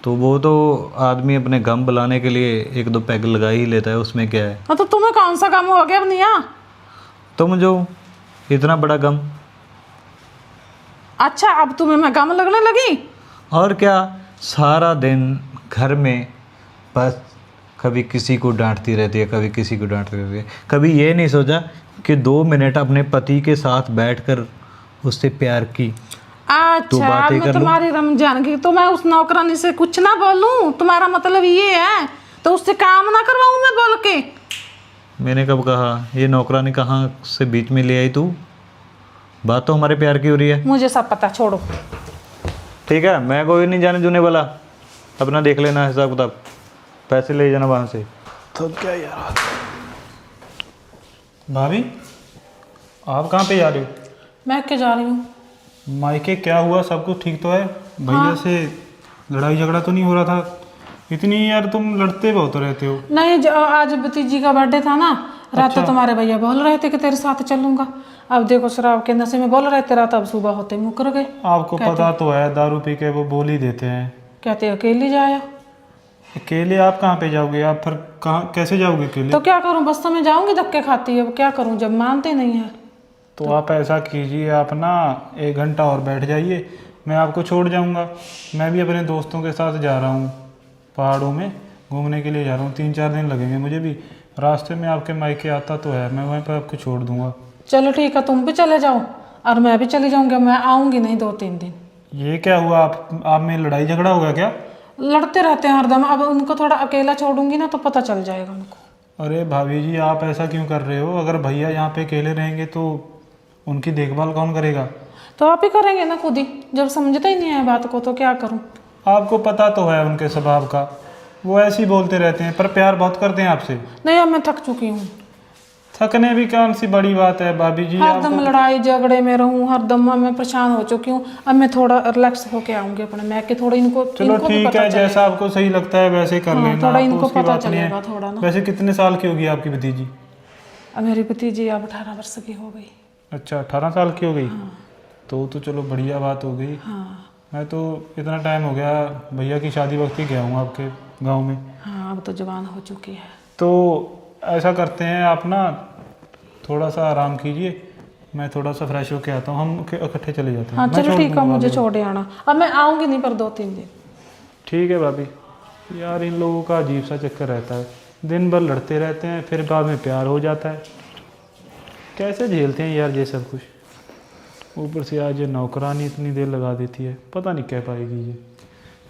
तो वो तो आदमी अपने गम बुलाने के लिए एक दो पैग लगा ही लेता है, उसमें क्या है। हाँ तो तुम्हें कौन सा काम हो गया अब निया? तुम जो इतना बड़ा गम। अच्छा अब तुम्हें मैं गम लगने लगी? और क्या, सारा दिन घर में बस कभी किसी को डांटती रहती है, कभी किसी को डांटती रहती है। कभी ये नहीं सोचा कि 2 मिनट अपने पति के साथ बैठकर उससे प्यार की तो अच्छा बातें मैं कर लूं। तुम्हारी रमजान की तो मैं उस नौकरानी से कुछ ना बोलूं, तुम्हारा मतलब ये है? तो उससे काम ना करवाऊं मैं बोल के? मैंने कब कहा? ये नौकरानी कहाँ से बीच में ले आई तू? बात तो हमारे प्यार की हो रही है। मुझे सब पता, छोड़ो। ठीक है, मैं कोई नहीं जाने जुने वाला, अपना देख लेना हिसाब किताब, पैसे ले जाना वहाँ से। तो क्या यार। भाभी आप कहाँ पे जा रहे हो? मैं क्या जा रही हूँ? मायके क्या हुआ, सब कुछ ठीक तो है? भैया से लड़ाई झगड़ा तो नहीं हो रहा था? इतनी यार तुम लड़ते बहुत रहते हो। नहीं, आज भतीजी का बर्थडे था ना, रात तो तुम्हारे भैया बोल रहे थे कि तेरे साथ चलूंगा। अब देखो शराब के नशे में बोल रहे थे, रात अब सुबह होते मुकर गए। आपको पता तो है दारू पी के वो बोल ही देते हैं। कहते अकेले जाया। अकेले आप कहाँ पे जाओगे? आप फिर कहाँ कैसे जाओगे अकेले? तो क्या करूं, बस में जाऊंगी धक्के खाती है, क्या करूं जब मानते नहीं है। तो आप ऐसा कीजिए, आप ना 1 घंटा और बैठ जाइए, मैं आपको छोड़ जाऊंगा। मैं भी अपने दोस्तों के साथ जा रहा हूँ, पहाड़ों में घूमने के लिए जा रहा हूँ। 3-4 दिन लगेंगे मुझे भी। रास्ते में आपके मायके आता तो है, मैं वहीं पर आपको छोड़ दूंगा। चलो ठीक है, तुम भी चले जाओ और मैं भी चली जाऊंगी। मैं आऊंगी नहीं 2-3 दिन। ये क्या हुआ? आप में लड़ाई झगड़ा होगा क्या? लड़ते रहते हैं हरदम। अब उनको थोड़ा अकेला छोड़ूंगी ना तो पता चल जाएगा उनको। अरे भाभी जी आप ऐसा क्यों कर रहे हो? अगर भैया यहाँ पे अकेले रहेंगे तो उनकी देखभाल कौन करेगा? तो आप ही करेंगे ना खुद ही, जब समझते ही नहीं है बात को तो क्या करूं। आपको पता तो है उनके स्वभाव का, वो ऐसे ही बोलते रहते हैं, पर प्यार बहुत करते हैं आपसे। नहीं, अब मैं थक चुकी हूँ। थकने भी कौन सी बड़ी बात है भाभी जी। हरदम लड़ाई झगड़े में रहूं, हरदम मैं परेशान हो चुकी हूँ। अब मैं थोड़ा रिलैक्स होके आऊंगी अपने, मैं कि थोड़ा इनको चलो इनको भी ठीक पता है, चलेगा। जैसा आपको सही लगता है वैसे कर हाँ, लेना। थोड़ा आपको इनको उसकी पता बात नहीं है। चलेगा थोड़ा ना। वैसे कितने साल की होगी आपकी भतीजी? अब मेरी भतीजी अब 18 वर्ष की हो गई। अच्छा 18 साल की हो गई। तो चलो बढ़िया बात हो गई। हाँ मैं तो इतना टाइम हो गया भैया की शादी वक्त ही गया हूँ आपके गांव में। हाँ, अब तो जवान हो चुकी है। तो ऐसा करते हैं, आप ना थोड़ा सा आराम कीजिए, मैं थोड़ा सा फ्रेश होके आता हूँ, हम इकट्ठे चले जाते हैं। हाँ मैं चलो छोड़ ठीक है, दूंगा मुझे भाभी। छोड़े आना। अब मैं आऊंगी नहीं पर 2-3 दिन। ठीक है भाभी। यार इन लोगों का अजीब सा चक्कर रहता है, दिन भर लड़ते रहते हैं, फिर बाद में प्यार हो जाता है। कैसे झेलते हैं यार ये सब कुछ? ऊपर से आज ये नौकरानी इतनी देर लगा देती है, पता नहीं कह पाएगी ये।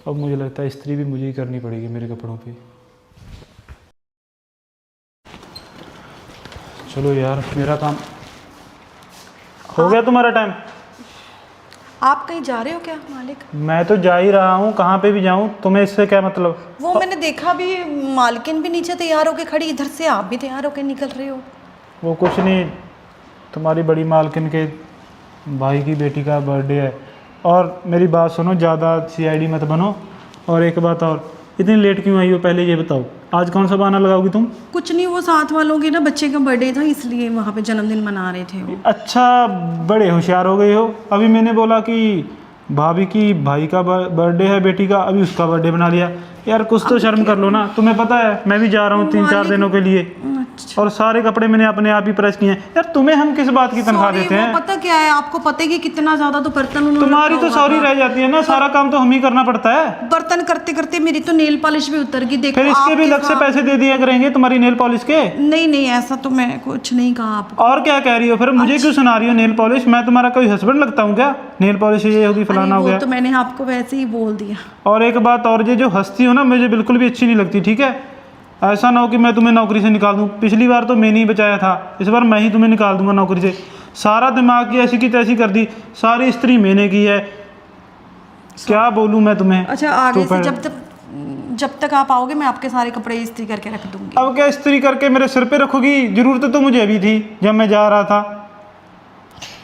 अब मुझे लगता है इस्त्री भी मुझे ही करनी पड़ेगी मेरे कपड़ों पे। चलो यार मेरा काम हो गया। तुम्हारा टाइम? आप कहीं जा रहे हो क्या मालिक? मैं तो जा ही रहा हूँ, कहाँ पे भी जाऊँ, तुम्हें इससे क्या मतलब? वो मैंने देखा भी, मालकिन भी नीचे तैयार होके खड़ी, इधर से आप भी तैयार होके निकल रहे हो। वो कुछ नहीं, तुम्हारी बड़ी मालकिन के भाई की बेटी का बर्थडे है। और मेरी बात सुनो, ज़्यादा CID मत बनो। और एक बात और, इतनी लेट क्यों आई हो पहले ये बताओ? आज कौन सा बहाना लगाओगी तुम? कुछ नहीं, वो साथ वालों के ना बच्चे का बर्थडे था, इसलिए वहाँ पे जन्मदिन मना रहे थे वो। अच्छा बड़े होशियार हो गए हो। अभी मैंने बोला कि भाभी की भाई का बर्थडे है बेटी का, अभी उसका बर्थडे बना लिया। यार कुछ तो शर्म कर लो ना। तुम्हें पता है मैं भी जा रहा हूँ 3-4 दिनों के लिए, और सारे कपड़े मैंने अपने आप ही प्रेस किए हैं। यार तुम्हें हम किस बात की तनख्वाह देते हैं? पता क्या है आपको, पता है कि कितना ज्यादा तो बर्तन उन्होंने तुम्हारी रखा तो हुआ सॉरी था। रह जाती है ना, सारा काम तो हम ही करना पड़ता है। बर्तन करते करते मेरी तो नेल पॉलिश भी उतर गई। देखो फिर इसके भी आपके अलग से साथ- पैसे दे दिया करेंगे तुम्हारी नेल पॉलिश के। नहीं नहीं, ऐसा तो मैं कुछ नहीं कहा आपको। और क्या कह रही हो फिर? मुझे क्यों सुना रही हो नेल पॉलिश? मैं तुम्हारा कोई हस्बैंड लगता हूँ क्या? नेल पॉलिश ये होगी फलाना हो वो गया। तो मैंने आपको वैसे ही बोल दिया। और एक बात और, ये जो हंसती हो ना मुझे बिल्कुल भी अच्छी नहीं लगती, ठीक है? ऐसा ना हो कि मैं तुम्हें नौकरी से निकाल दूं। पिछली बार तो मैंने ही बचाया था, इस बार मैं ही तुम्हें निकाल दूंगा नौकरी से। सारा दिमाग की ऐसी की तैसी कर दी, सारी इस्त्री मैंने की है। क्या बोलूं मैं तुम्हें? अच्छा आगे तो से फिर- जब तक आप आओगे मैं आपके सारे कपड़े इस्त्री करके रख दूंगी। अब क्या इस्त्री करके मेरे सिर पे रखोगी? जरूरत तो मुझे अभी थी जब मैं जा रहा था।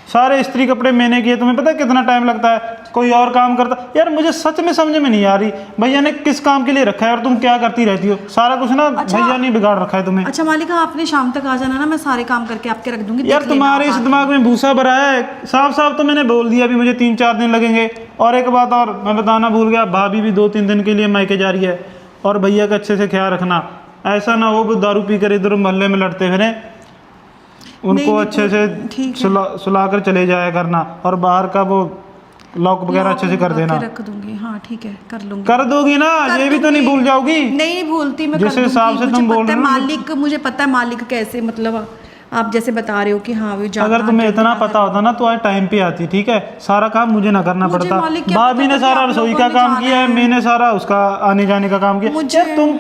सारे इस्त्री कपड़े मैंने किए, तुम्हें पता है कितना टाइम लगता है? कोई और काम करता यार, मुझे सच में समझ में नहीं आ रही भैया ने किस काम के लिए रखा है और तुम क्या करती रहती हो? सारा कुछ ना भैया ने बिगाड़ रखा है तुम्हें। अच्छा मालिका, आपने शाम तक आ जाना ना, मैं सारे काम करके आपके रख दूंगी। यार देख लेना तुम्हारे आप इस आके। दिमाग में भूसा भरा है। साफ साफ तो मैंने बोल दिया अभी मुझे 3-4 दिन लगेंगे। और एक बात और मैं बताना भूल गया, भाभी भी 2-3 दिन के लिए मायके जा रही है। और भैया का अच्छे से ख्याल रखना, ऐसा ना हो वो दारू पी कर इधर मोहल्ले में लड़ते फिरें। उनको नहीं, अच्छे ठीक से है। सुला कर चले जाया करना। और बाहर का वो लॉक वगैरह अच्छे से कर लगा के देना। रख दूंगी, हाँ ठीक है, कर लूंगी। कर दोगी ना, कर ये भी तो दूंगी। नहीं भूल जाओगी। नहीं भूलती मैं, जिस कर हिसाब दूंगी। से तुम मुझे बोल पता है रहे हो मालिक, मुझे पता है मालिक कैसे, मतलब आप जैसे बता रहे हो कि हाँ वो अगर तुम्हें इतना पता होता ना तो आज टाइम पे आती, ठीक है, सारा काम मुझे ना करना मुझे पड़ता। मालिक क्या भाभी पता ने था कि सारा आप रसोई लोगों का ने काम जाना किया है, है। मैंने सारा उसका आने जाने का काम किया। मुझे यार तुम,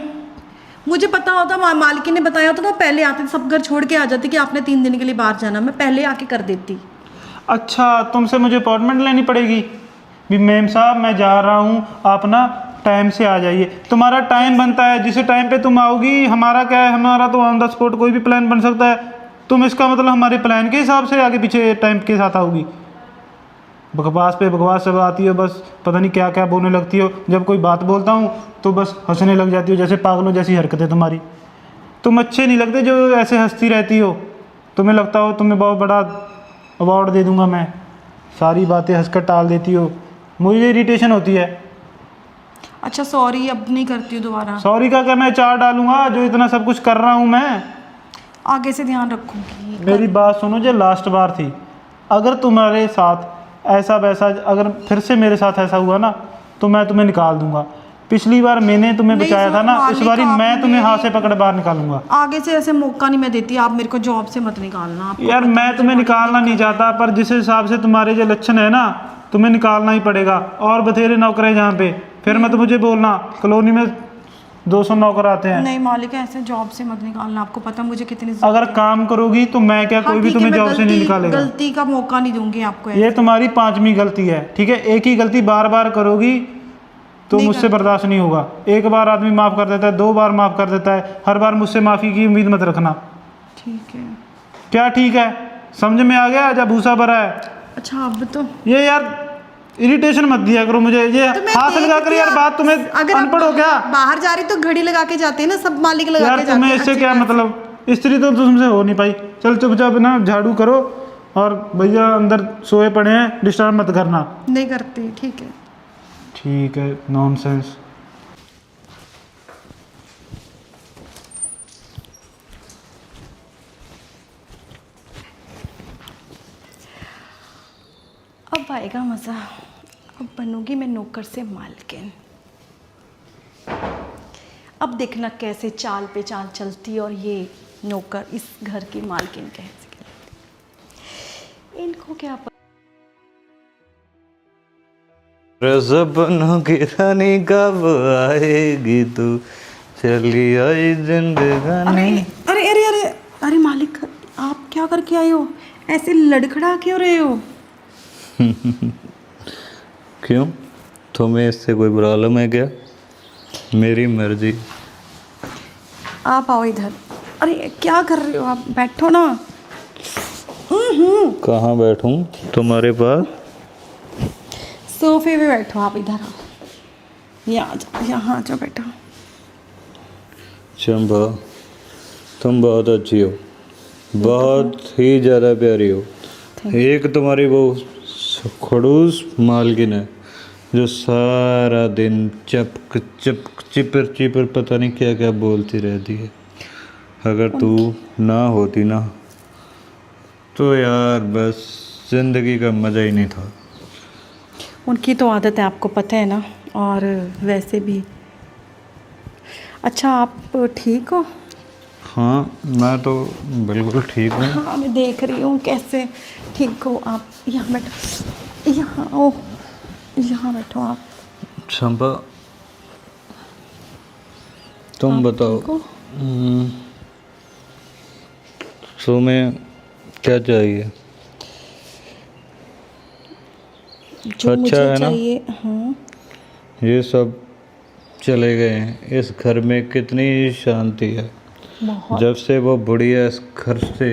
मुझे पता होता, मालिक ने बताया होता तो पहले आते, सब घर छोड़ के आ जाते कि आपने 3 दिन के लिए बाहर जाना, मैं पहले आके कर देती। अच्छा तुमसे मुझे अपॉइंटमेंट लेनी पड़ेगी भी, मैम साहब मैं जा रहा हूँ, आप ना टाइम से आ जाइए। तुम्हारा टाइम बनता है, जिस टाइम पे तुम आओगी, हमारा क्या है, हमारा तो ऑन द स्पॉट कोई भी प्लान बन सकता है। तुम इसका मतलब हमारे प्लान के हिसाब से आगे पीछे टाइम के साथ आओगी। बकवास पे बकवास सब आती हो, बस पता नहीं क्या क्या बोलने लगती हो। जब कोई बात बोलता हूँ तो बस हंसने लग जाती हो, जैसे पागलों जैसी हरकतें तुम्हारी। तुम अच्छे नहीं लगते जो ऐसे हंसती रहती हो। तुम्हें लगता हो तुम्हें बहुत बड़ा अवार्ड दे दूंगा मैं, सारी बातें हंसकर टाल देती हो, मुझे इरिटेशन होती है। अच्छा सॉरी, अब नहीं करती हूँ दोबारा। सॉरी का क्या मैं चार डालूंगा, जो इतना सब कुछ कर रहा हूँ मैं। आगे से ध्यान रखूंगी। मेरी बात सुनो, जो लास्ट बार थी, अगर तुम्हारे साथ ऐसा वैसा, अगर फिर से मेरे साथ ऐसा हुआ ना तो मैं तुम्हें निकाल दूंगा। पिछली बार मैंने तुम्हें नहीं बचाया था ना, इस मालिक, बार आप मैं तुम्हें हाथ से मेरी- पकड़ बाहर निकालूंगा। आगे से ऐसे मौका नहीं मैं देती, आप मेरे को जॉब से मत निकालना। आपको यार पता मैं मुझे तुम्हें बड़ी निकालना नहीं चाहता, पर जिस हिसाब से तुम्हारे जो लक्षण है ना, तुम्हें निकालना ही पड़ेगा। और बथेरे नौकर हैं जहाँ पे, फिर मत मुझे बोलना कॉलोनी में 200 नौकर आते हैं। नहीं मालिक, ऐसे जॉब से मत निकालना, आपको पता मुझे कितनी अगर काम करोगी तो मैं क्या, हाँ, कोई भी ठीक है, तुम्हें मैं जॉब से नहीं निकालेगा। गलती का मौका नहीं दूंगी आपको। ये तुम्हारी 5वीं गलती है, ठीक है। एक ही गलती बार बार करोगी तो नहीं मुझसे करती। बर्दाश्त नहीं होगा। एक बार आदमी माफ़ कर देता है, 2 बार माफ़ कर देता है, हर बार मुझसे माफ़ी की उम्मीद मत रखना। ठीक है। क्या ठीक है, समझ में आ गया? जब भूसा भरा है अच्छा अब तो ये, यार इरिटेशन मत दिया करो मुझे, ये तो मैं हाथ लगा कर देखती यार। हूँ, बात तुम्हें अगर आप अनपढ़ हो क्या बाहर जा रही तो घड़ी लगा के जाते हैं ना, सब मालिक लगा यार? के जाते तुम्हें हैं। इससे अच्छी क्या बात से। मतलब, स्त्री तो तुमसे हो नहीं पाई। चल चुपचाप ना झाड़ू करो, और भैया अंदर सोए पड़े हैं, डिस्टर्ब मत करना। नहीं करती, ठीक है। ठीक है, नॉनसेंस। अब आएगा मज़ा, अब बनूंगी मैं नौकर से मालकिन। अब देखना कैसे चाल पे चाल चलती है, और ये नौकर इस घर की मालकिन कैसे कहती। इनको क्या पता। सपनों की रानी कब आएगी तू, चली आई जिंदगानी। अरे अरे अरे अरे मालिक, आप क्या करके आए हो? ऐसे लड़खड़ा क्यों रहे हो? क्यों, तुम्हें इससे कोई प्रॉब्लम है क्या? मेरी मर्जी। आप आओ इधर। अरे क्या कर रहे हो आप? बैठो ना। कहाँ बैठूं तुम्हारे पास? सोफे पे बैठो आप, इधर आओ, यहाँ आ जाओ, यहाँ आ जाओ, बैठो। चंपा, तुम बहुत अच्छी हो, बहुत ही ज़्यादा प्यारी हो। एक तुम्हारी वो खड़ूस मालकिन है जो सारा दिन चपक चपक चिपर चिपर पता नहीं क्या क्या बोलती रहती है। अगर तू ना होती ना तो यार बस ज़िंदगी का मज़ा ही नहीं था। उनकी तो आदत है, आपको पता है ना। और वैसे भी अच्छा, आप ठीक हो? हाँ मैं तो बिल्कुल ठीक हूँ। हाँ मैं देख रही हूँ कैसे ठीक हो आप। यहाँ बैठो, यहाँ आओ, यहाँ बैठो आप। चंपा तुम बताओ, ठीक हो? तुम्हें क्या चाहिए? जो अच्छा मुझे है ना? चाहिए। हाँ ये सब चले गए हैं, इस घर में कितनी शांति है। बहुत। जब से वो बुढ़िया इस घर से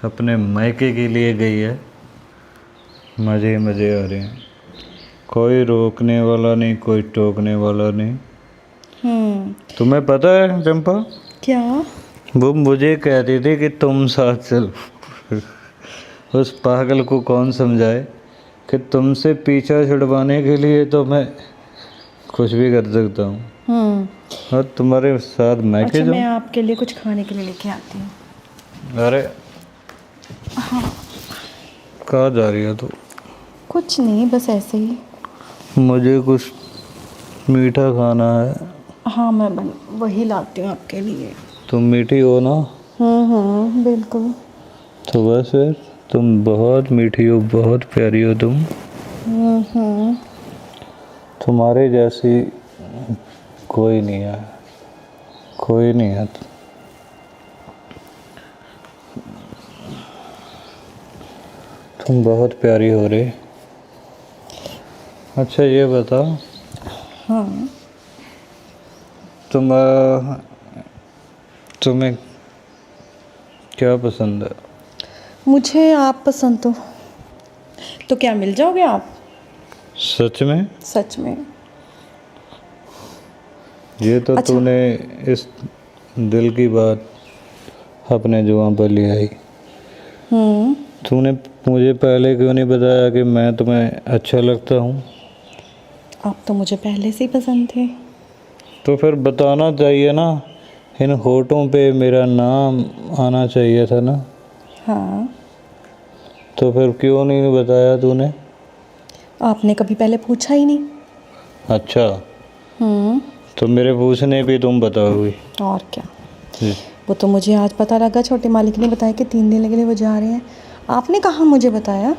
अपने मायके के लिए गई है, मज़े मज़े आ रहे हैं। कोई रोकने वाला नहीं, कोई टोकने वाला नहीं। तुम्हें पता है चंपा, क्या? वो मुझे कहती थी कि तुम साथ चलो। उस पागल को कौन समझाए कि तुमसे पीछा छुड़वाने के लिए तो मैं कुछ भी कर सकता हूँ। और तुम्हारे साथ मैं अच्छा के मैं जाऊँ? आपके लिए कुछ खाने के लिए लेके आती हूँ। अरे कहाँ जा रही है तू? कुछ नहीं, बस ऐसे ही। मुझे कुछ मीठा खाना है। हाँ, मैं वही लाती हूँ आपके लिए। तुम मीठी हो ना? बिल्कुल। तो बस फिर तुम बहुत मीठी हो, बहुत प्यारी हो तुम। तुम्हारे जैसी कोई नहीं है, कोई नहीं है। तुम बहुत प्यारी हो रे। अच्छा ये बता, हाँ, तुम्हें क्या पसंद है? मुझे आप पसंद तो क्या मिल जाओगे आप? सच में? सच में। ये तो अच्छा। तूने इस दिल की बात अपने जुबान पर ले आई। तूने मुझे पहले क्यों नहीं बताया कि मैं तुम्हें अच्छा लगता हूँ? आप तो मुझे पहले से ही पसंद थे। तो फिर बताना चाहिए ना, इन होठों पे मेरा नाम आना चाहिए था ना। हाँ, तो फिर क्यों नहीं बताया तूने? आपने कभी पहले पूछा ही नहीं। अच्छा, तो मेरे पूछने पे तुम बताओगी? और क्या, जी। वो तो मुझे आज पता लगा, छोटे मालिक ने बताया कि 3 दिन के लिए वो जा रहे हैं। आपने कहाँ मुझे बताया?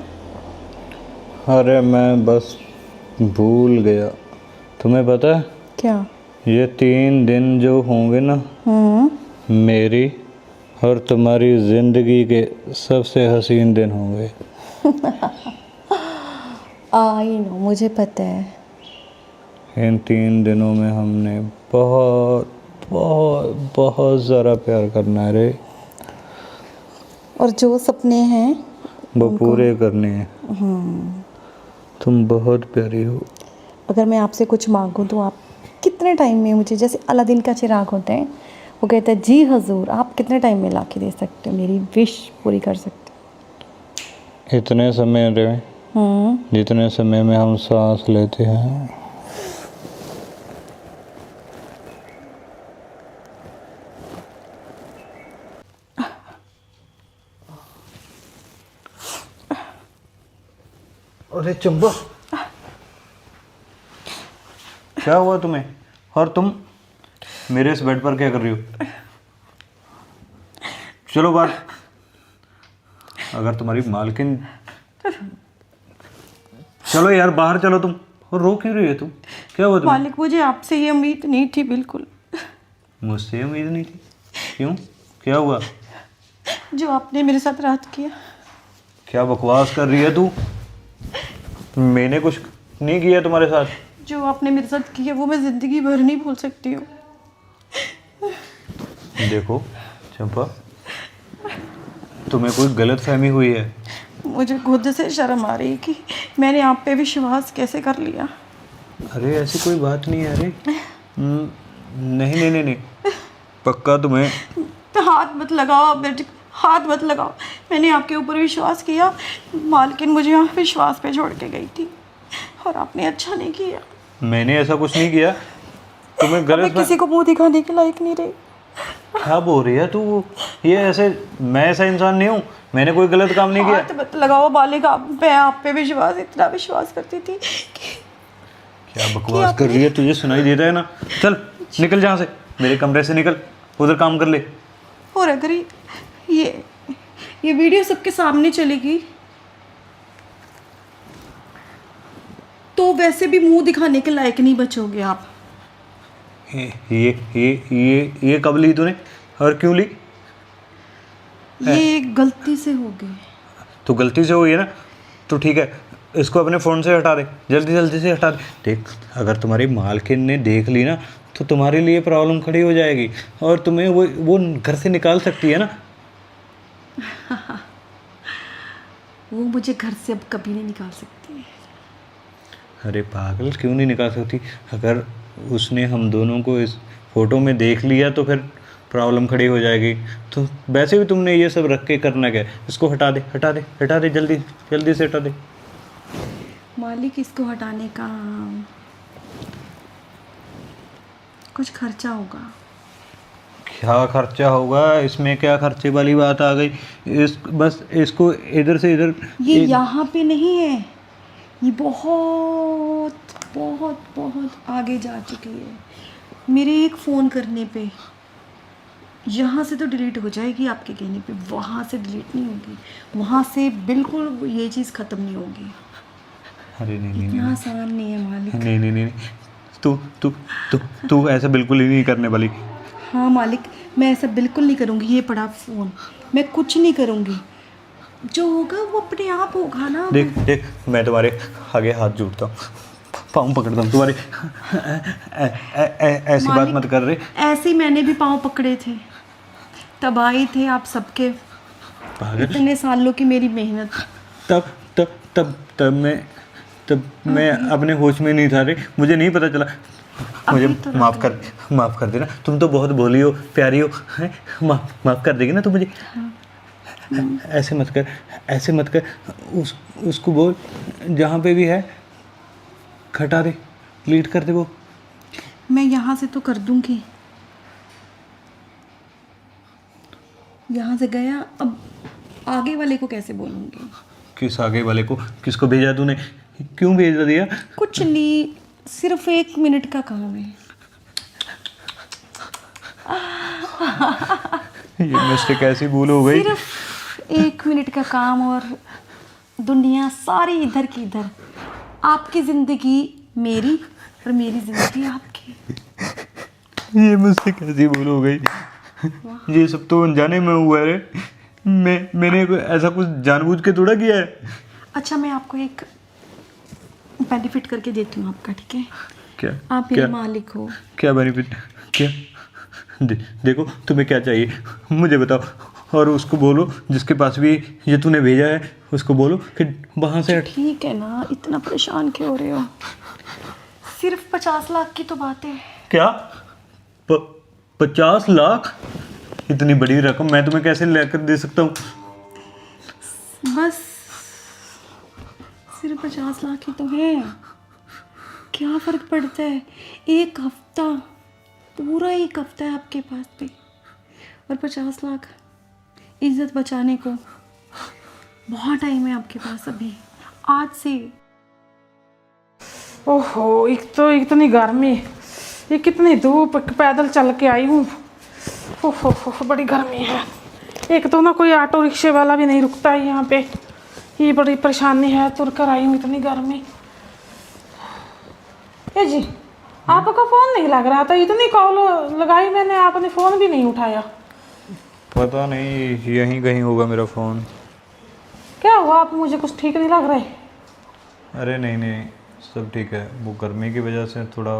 अरे मैं बस भूल गया। तुम्हें पता है, क्या? ये 3 दिन जो होंगे ना, मेरी और तुम्हारी ज़िंदगी के सबसे हसीन दिन होंगे। आई नो, मुझे पता है। इन 3 दिनों में हमने बहुत बहुत बहुत ज़्यादा प्यार करना है रे। और जो सपने हैं वो पूरे करने हैं। तुम बहुत प्यारी हो। अगर मैं आपसे कुछ मांगूं तो आप कितने टाइम में मुझे, जैसे अलादीन का चिराग होता है, वो कहता है जी हजूर, आप कितने टाइम में ला के दे सकते हो, मेरी विश पूरी कर सकते इतने समय रे, हो? जितने समय में हम सांस लेते हैं। अरे चंबा, क्या हुआ तुम्हें? और तुम मेरे इस बेड पर क्या कर रही हो? चलो बाहर। अगर तुम्हारी मालकिन, चलो यार बाहर चलो तुम। और रो क्यों रही है तुम? क्या हुआ तुम्हें? मालिक, मुझे आपसे ये उम्मीद नहीं थी बिल्कुल। मुझसे उम्मीद नहीं थी? क्यों, क्या हुआ? जो आपने मेरे साथ रात किया। क्या बकवास कर रही है तू? मैंने कुछ नहीं किया तुम्हारे साथ। जो आपने मेरे साथ किया वो मैं ज़िंदगी भर नहीं भूल सकती हूँ। देखो चंपा, तुम्हें कोई गलत फहमी हुई है। मुझे खुद से शर्म आ रही है कि मैंने आप पे विश्वास कैसे कर लिया। अरे ऐसी कोई बात नहीं है। अरे नहीं नहीं नहीं नहीं, पक्का तुम्हें। तो हाथ मत लगाओ आप मेरे, हाथ मत लगाओ। मैंने आपके ऊपर विश्वास किया, मालकिन मुझे यहाँ विश्वास पे छोड़ के गई थी और आपने अच्छा नहीं किया। मैंने ऐसा कुछ नहीं किया। तुम्हें मैं गलत किसी को मुंह दिखाने के लायक नहीं रही। क्या बोल रही है तू? ये ऐसे, मैं ऐसा इंसान नहीं हूँ। मैंने कोई गलत काम नहीं किया। हाथ मत लगाओ मालिक, मैं आप पे विश्वास, इतना विश्वास करती थी कि क्या बकवास कर रही है? तुझे सुनाई देता है ना? चल निकल यहाँ से, मेरे कमरे से निकल, उधर काम कर ले। और अगर ये वीडियो सबके सामने चलेगी तो वैसे भी मुंह दिखाने के लायक नहीं बचोगे आप। ये कब ली तूने और क्यों ली? ये गलती से हो गई। तो गलती से हुई है ना, तो ठीक है, इसको अपने फ़ोन से हटा दे, जल्दी जल्दी से हटा दे। देख, अगर तुम्हारी मालकिन ने देख ली ना तो तुम्हारे लिए प्रॉब्लम खड़ी हो जाएगी और तुम्हें वो घर से निकाल सकती है ना। वो मुझे घर से अब कभी नहीं निकाल सकती। अरे पागल, क्यों नहीं निकाल सकती? अगर उसने हम दोनों को इस फोटो में देख लिया तो फिर प्रॉब्लम खड़ी हो जाएगी। तो वैसे भी तुमने ये सब रख के करना क्या? इसको हटा दे, हटा दे, हटा दे, जल्दी जल्दी से हटा दे। मालिक, इसको हटाने का कुछ खर्चा होगा। क्या खर्चा होगा? इसमें क्या खर्चे वाली बात आ गई? बस इसको इधर से इधर। ये यहाँ पे नहीं है, ये बहुत बहुत बहुत आगे जा चुकी है। मेरे एक फ़ोन करने पे यहाँ से तो डिलीट हो जाएगी आपके कहने पे, वहाँ से डिलीट नहीं होगी, वहाँ से बिल्कुल ये चीज़ ख़त्म नहीं होगी। अरे नहीं नहीं इतना आसान नहीं है मालिक। नहीं नहीं नहीं नहीं, तू तू तू तू ऐसा बिल्कुल ही नहीं करने वाली। हाँ मालिक, मैं ऐसा बिल्कुल नहीं करूँगी। ये पड़ा फ़ोन, मैं कुछ नहीं करूँगी, जो होगा वो अपने आप होगा ना। देख देख, मैं तुम्हारे आगे हाथ जोड़ता हूँ, पाँव पकड़ता हूँ तुम्हारे। ऐसी बात मालिक, मत कर रहे। ऐसे ही मैंने भी पाँव पकड़े थे, तब आए थे आप सबके, पागल। इतने सालों की मेरी मेहनत। तब तब तब तब मैं अपने होश में नहीं था रे, मुझे नहीं पता चला। मुझे तो माफ़ कर देना, तुम तो बहुत भोली हो, प्यारी हो, हैं? माफ़ कर देगी ना तू मुझे? ऐसे मत कर, ऐसे मत कर। उसको बोल, जहाँ पे भी है हटा दे, डिलीट कर दे वो। मैं यहाँ से तो कर दूँगी, यहाँ से गया, अब आगे वाले को कैसे बोलूँगी? किस आगे वाले को? किसको भेजा तूने? क्यों भेज दिया? कुछ नहीं, सिर्फ 1 मिनट का काम है। ये मुझसे कैसी भूल हो गई? सिर्फ 1 मिनट का काम और दुनिया सारी इधर की इधर। आपकी ज़िंदगी मेरी और मेरी ज़िंदगी आपकी। ये मुझसे कैसी भूल हो गई? ये सब तो अनजाने में हुआ है रे। मैंने ऐसा कुछ जानबूझ के थोड़ा किया है। अच्छा, मैं आपको एक बेनिफिट करके देती हूँ आपका, ठीक है? क्या? आप मेरे क्या? मालिक हो। क्या बेनिफिट? क्या? देखो, तुम्हें क्या चाहिए मुझे बताओ, और उसको बोलो जिसके पास भी ये तूने भेजा है, उसको बोलो कि वहाँ से हट। ठीक है ना, इतना परेशान क्यों हो रहे हो? सिर्फ 50 लाख की तो बात है। क्या? 50 लाख? इतनी बड़ी रकम मैं तुम्हें कैसे लेकर दे सकता हूँ? बस सिर्फ 50 लाख ही तो है, क्या फ़र्क पड़ता है? एक हफ्ता, पूरा एक हफ्ता है आपके पास पे, और 50 लाख इज्जत बचाने को बहुत टाइम है आपके पास अभी, आज से। ओहो, एक तो इतनी गर्मी, ये कितनी धूप, पैदल चल के आई हूँ। ओहो, बड़ी गर्मी है। एक तो ना कोई ऑटो रिक्शे वाला भी नहीं रुकता है यहाँ पे, ये बड़ी परेशानी है। तुर कर आई हूँ, इतनी गर्मी। ए जी, आपका फ़ोन नहीं लग रहा था, इतनी कॉल लगाई मैंने, आपने फ़ोन भी नहीं उठाया। पता नहीं, यहीं कहीं होगा मेरा फ़ोन। क्या हुआ? आप मुझे कुछ ठीक नहीं लग रहे। अरे नहीं नहीं, सब ठीक है, वो गर्मी की वजह से थोड़ा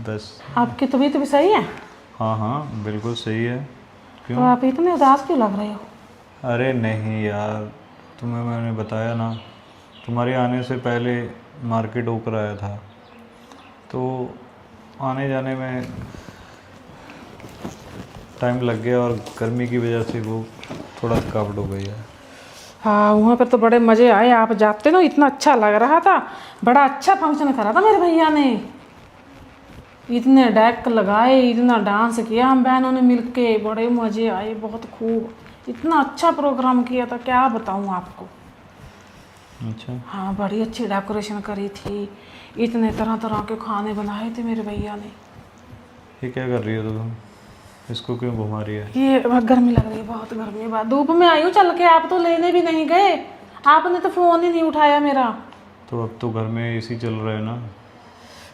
बस। आपकी तबीयत भी सही है? हाँ हाँ, बिल्कुल सही है। तो क्यों? आप इतने उदास क्यों लग रहे हो? अरे नहीं यार, तुम्हें मैंने बताया ना, तुम्हारे आने से पहले मार्केट होकर आया था, तो आने जाने में टाइम लग गया और गर्मी की वजह से वो थोड़ा थकावट हो गई है। हाँ, वहाँ पर तो बड़े मज़े आए, आप जाते ना, इतना अच्छा लग रहा था, बड़ा अच्छा फंक्शन करा था मेरे भैया ने, इतने डेक लगाए, इतना डांस किया हम बहनों ने मिलके, बड़े मज़े आए, बहुत खूब, इतना अच्छा प्रोग्राम किया था, क्या बताऊँ आपको। अच्छा। हाँ, बड़ी अच्छी डेकोरेशन करी थी, इतने तरह तरह के खाने बनाए थे मेरे भैया ने। ये क्या कर रही हो तुम? इसको क्यों घुमा रही है? ये बहुत गर्मी लग रही है, बहुत गर्मी, बात धूप में आई हूँ चल के, आप तो लेने भी नहीं गए, आपने तो फ़ोन ही नहीं उठाया मेरा। तो अब तो घर में एसी चल रहा है ना।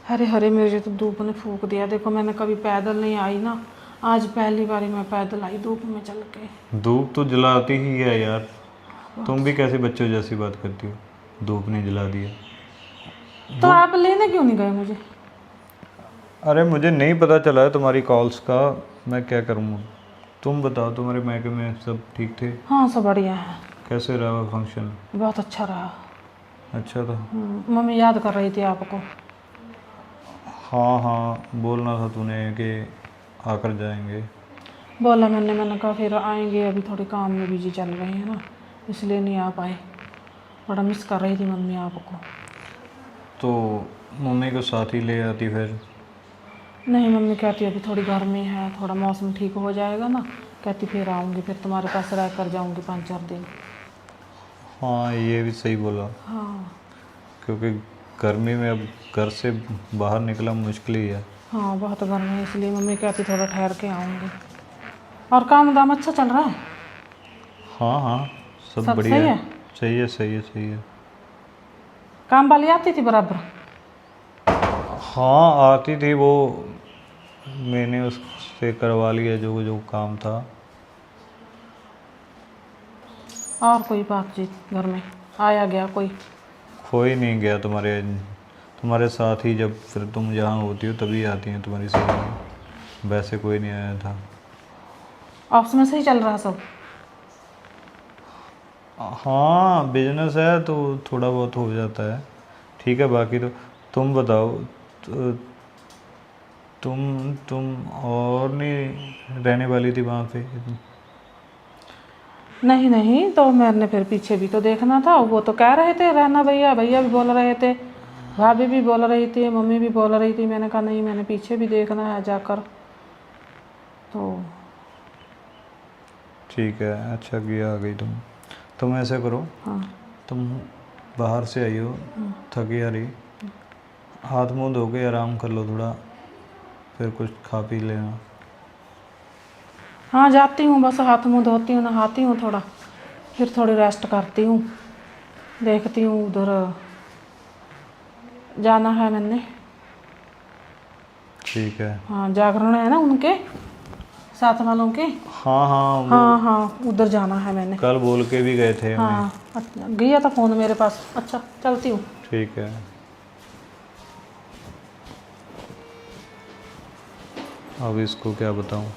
अरे हरे, मेरे तो धूप ने फूक दिया। देखो, मैंने कभी पैदल नहीं आई ना, आज पहली बारी मैं पैदल आई धूप में चल के। धूप तो जलाती ही है यार, तुम भी कैसे बच्चों जैसी बात करती हो? धूप ने जला दिया। तो आप लेने क्यों नहीं गए मुझे? अरे मुझे नहीं पता चला है तुम्हारी कॉल्स का, मैं क्या करूँ? तुम बताओ, तुम्हारे मैके में सब ठीक थे? हाँ, सब बढ़िया है। कैसे रहा फंक्शन? बहुत अच्छा रहा। अच्छा था। मम्मी याद कर रही थी आपको। हाँ हाँ, बोलना था तूने कि आकर जाएंगे। बोला मैंने कहा फिर आएंगे, अभी थोड़े काम में बिजी चल रहे हैं ना, इसलिए नहीं आ पाए। बड़ा मिस कर रही थी मम्मी आपको। तो मम्मी को साथ ही ले आती फिर। नहीं, मम्मी कहती अभी थोड़ी गर्मी है, थोड़ा मौसम ठीक हो जाएगा ना, कहती फिर आऊँगी, फिर तुम्हारे पास रह कर जाऊँगी 5-4 दिन। हाँ, ये भी सही बोला। हाँ, क्योंकि गर्मी में अब घर से बाहर निकला मुश्किल ही है। हाँ बहुत गर्मी है, इसलिए मम्मी कहती थोड़ा ठहर के आऊँगी। और काम दाम अच्छा चल रहा है? हाँ हाँ, सब सब बढ़िया सही है। है? सही है, सही है, सही है। काम वाली आती थी बराबर? हाँ आती थी, वो मैंने उससे करवा लिया जो जो काम था। और कोई बातचीत घर में आया गया कोई? कोई नहीं गया तुम्हारे साथ ही, जब फिर तुम जहाँ होती हो तभी आती हैं तुम्हारी सहेली, वैसे कोई नहीं आया था। ऑफिस में सही चल रहा सब? हाँ बिजनेस है तो थोड़ा बहुत हो जाता है, ठीक है। बाकी तो तुम बताओ, तो तुम और नहीं रहने वाली थी वहाँ पे? नहीं नहीं, तो मैंने फिर पीछे भी तो देखना था। वो तो कह रहे थे रहना, भैया भैया भी बोल रहे थे, भाभी भी बोल रही थी, मम्मी भी बोल रही थी। मैंने कहा नहीं, मैंने पीछे भी देखना है जाकर। तो ठीक है, अच्छा किया आ गई तुम ऐसा करो, हाँ तुम बाहर से आई हो थकी हारी, हाथ मुंह धो के आराम कर लो थोड़ा, फिर कुछ खा पी लेना। हाँ जाती हूँ, बस हाथ मुँह धोती हूँ, नहाती हूँ थोड़ा, फिर थोड़ी रेस्ट करती हूँ। देखती हूँ उधर जाना है मैंने। ठीक है। हाँ जागरण है ना उनके साथ वालों के। हाँ हाँ, वो हाँ हाँ उधर जाना है मैंने। कल बोल के भी गए थे हमें। हाँ अच्छा, गया था फ़ोन मेरे पास। अच्छा चलती हूँ। ठीक है। अब इसको क्या बताऊँ,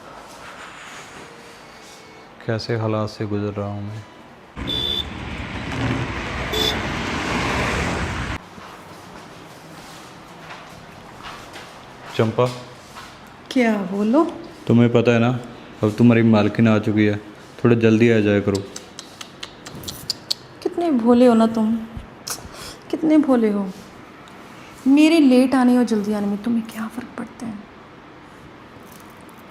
कैसे हालात से गुजर रहा हूँ मैं। चंपा, क्या बोलो? तुम्हें पता है ना, अब तुम्हारी मालकिन आ चुकी है, थोड़ा जल्दी आ जाया करो। कितने भोले हो ना तुम, कितने भोले हो। मेरे लेट आने और जल्दी आने में तुम्हें क्या फ़र्क पड़ता है?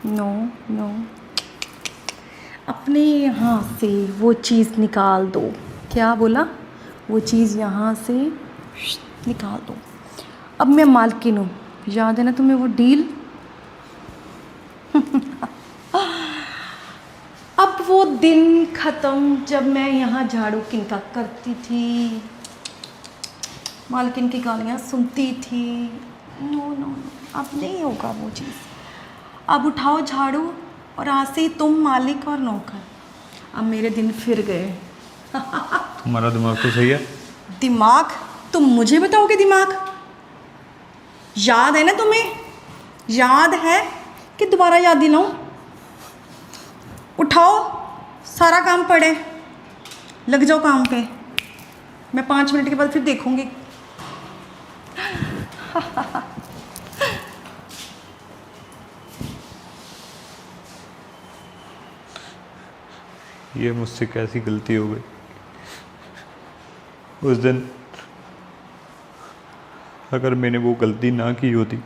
नो नो, अपने यहाँ से वो चीज़ निकाल दो। क्या बोला? वो चीज़ यहाँ से निकाल दो। अब मैं मालकिन हूँ, याद है ना तुम्हें वो डील? अब वो दिन ख़त्म जब मैं यहाँ झाड़ू किनका करती थी, मालकिन की गालियाँ सुनती थी। नो नो नो, अब नहीं होगा वो चीज़। अब उठाओ झाड़ू और आज से ही तुम मालिक और नौकर। अब मेरे दिन फिर गए। तुम्हारा दिमाग तो सही है। दिमाग? तुम मुझे बताओगे दिमाग? याद है ना तुम्हें? याद है कि दोबारा याद दिलाऊं? उठाओ, सारा काम पड़े, लग जाओ काम पे। मैं 5 मिनट के बाद फिर देखूंगी। ये मुझसे कैसी गलती हो गई। उस दिन अगर मैंने वो गलती ना की होती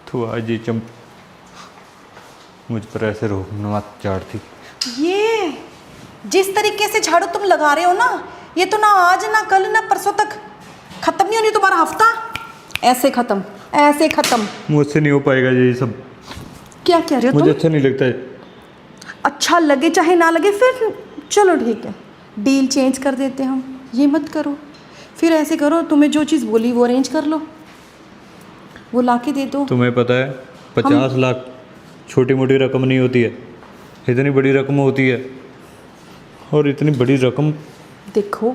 तो आज ये चंप मुझ पर ऐसे रोना चाहती। ये जिस तरीके से झाड़ू तुम लगा रहे हो ना, ये तो ना आज ना कल ना परसों तक खत्म नहीं होनी तुम्हारा हफ्ता। ऐसे खत्म, ऐसे खत्म। मुझसे नहीं हो पाएगा ये सब। क्या कह रहे हो मुझे तुम? अच्छा नहीं लगता है। अच्छा लगे चाहे ना लगे, फिर चलो ठीक है, डील चेंज कर देते हैं हम। ये मत करो, फिर ऐसे करो, तुम्हें जो चीज़ बोली वो अरेंज कर लो, वो ला के दे दो। तुम्हें पता है 50 लाख छोटी मोटी रकम नहीं होती है, इतनी बड़ी रकम होती है। और इतनी बड़ी रकम, देखो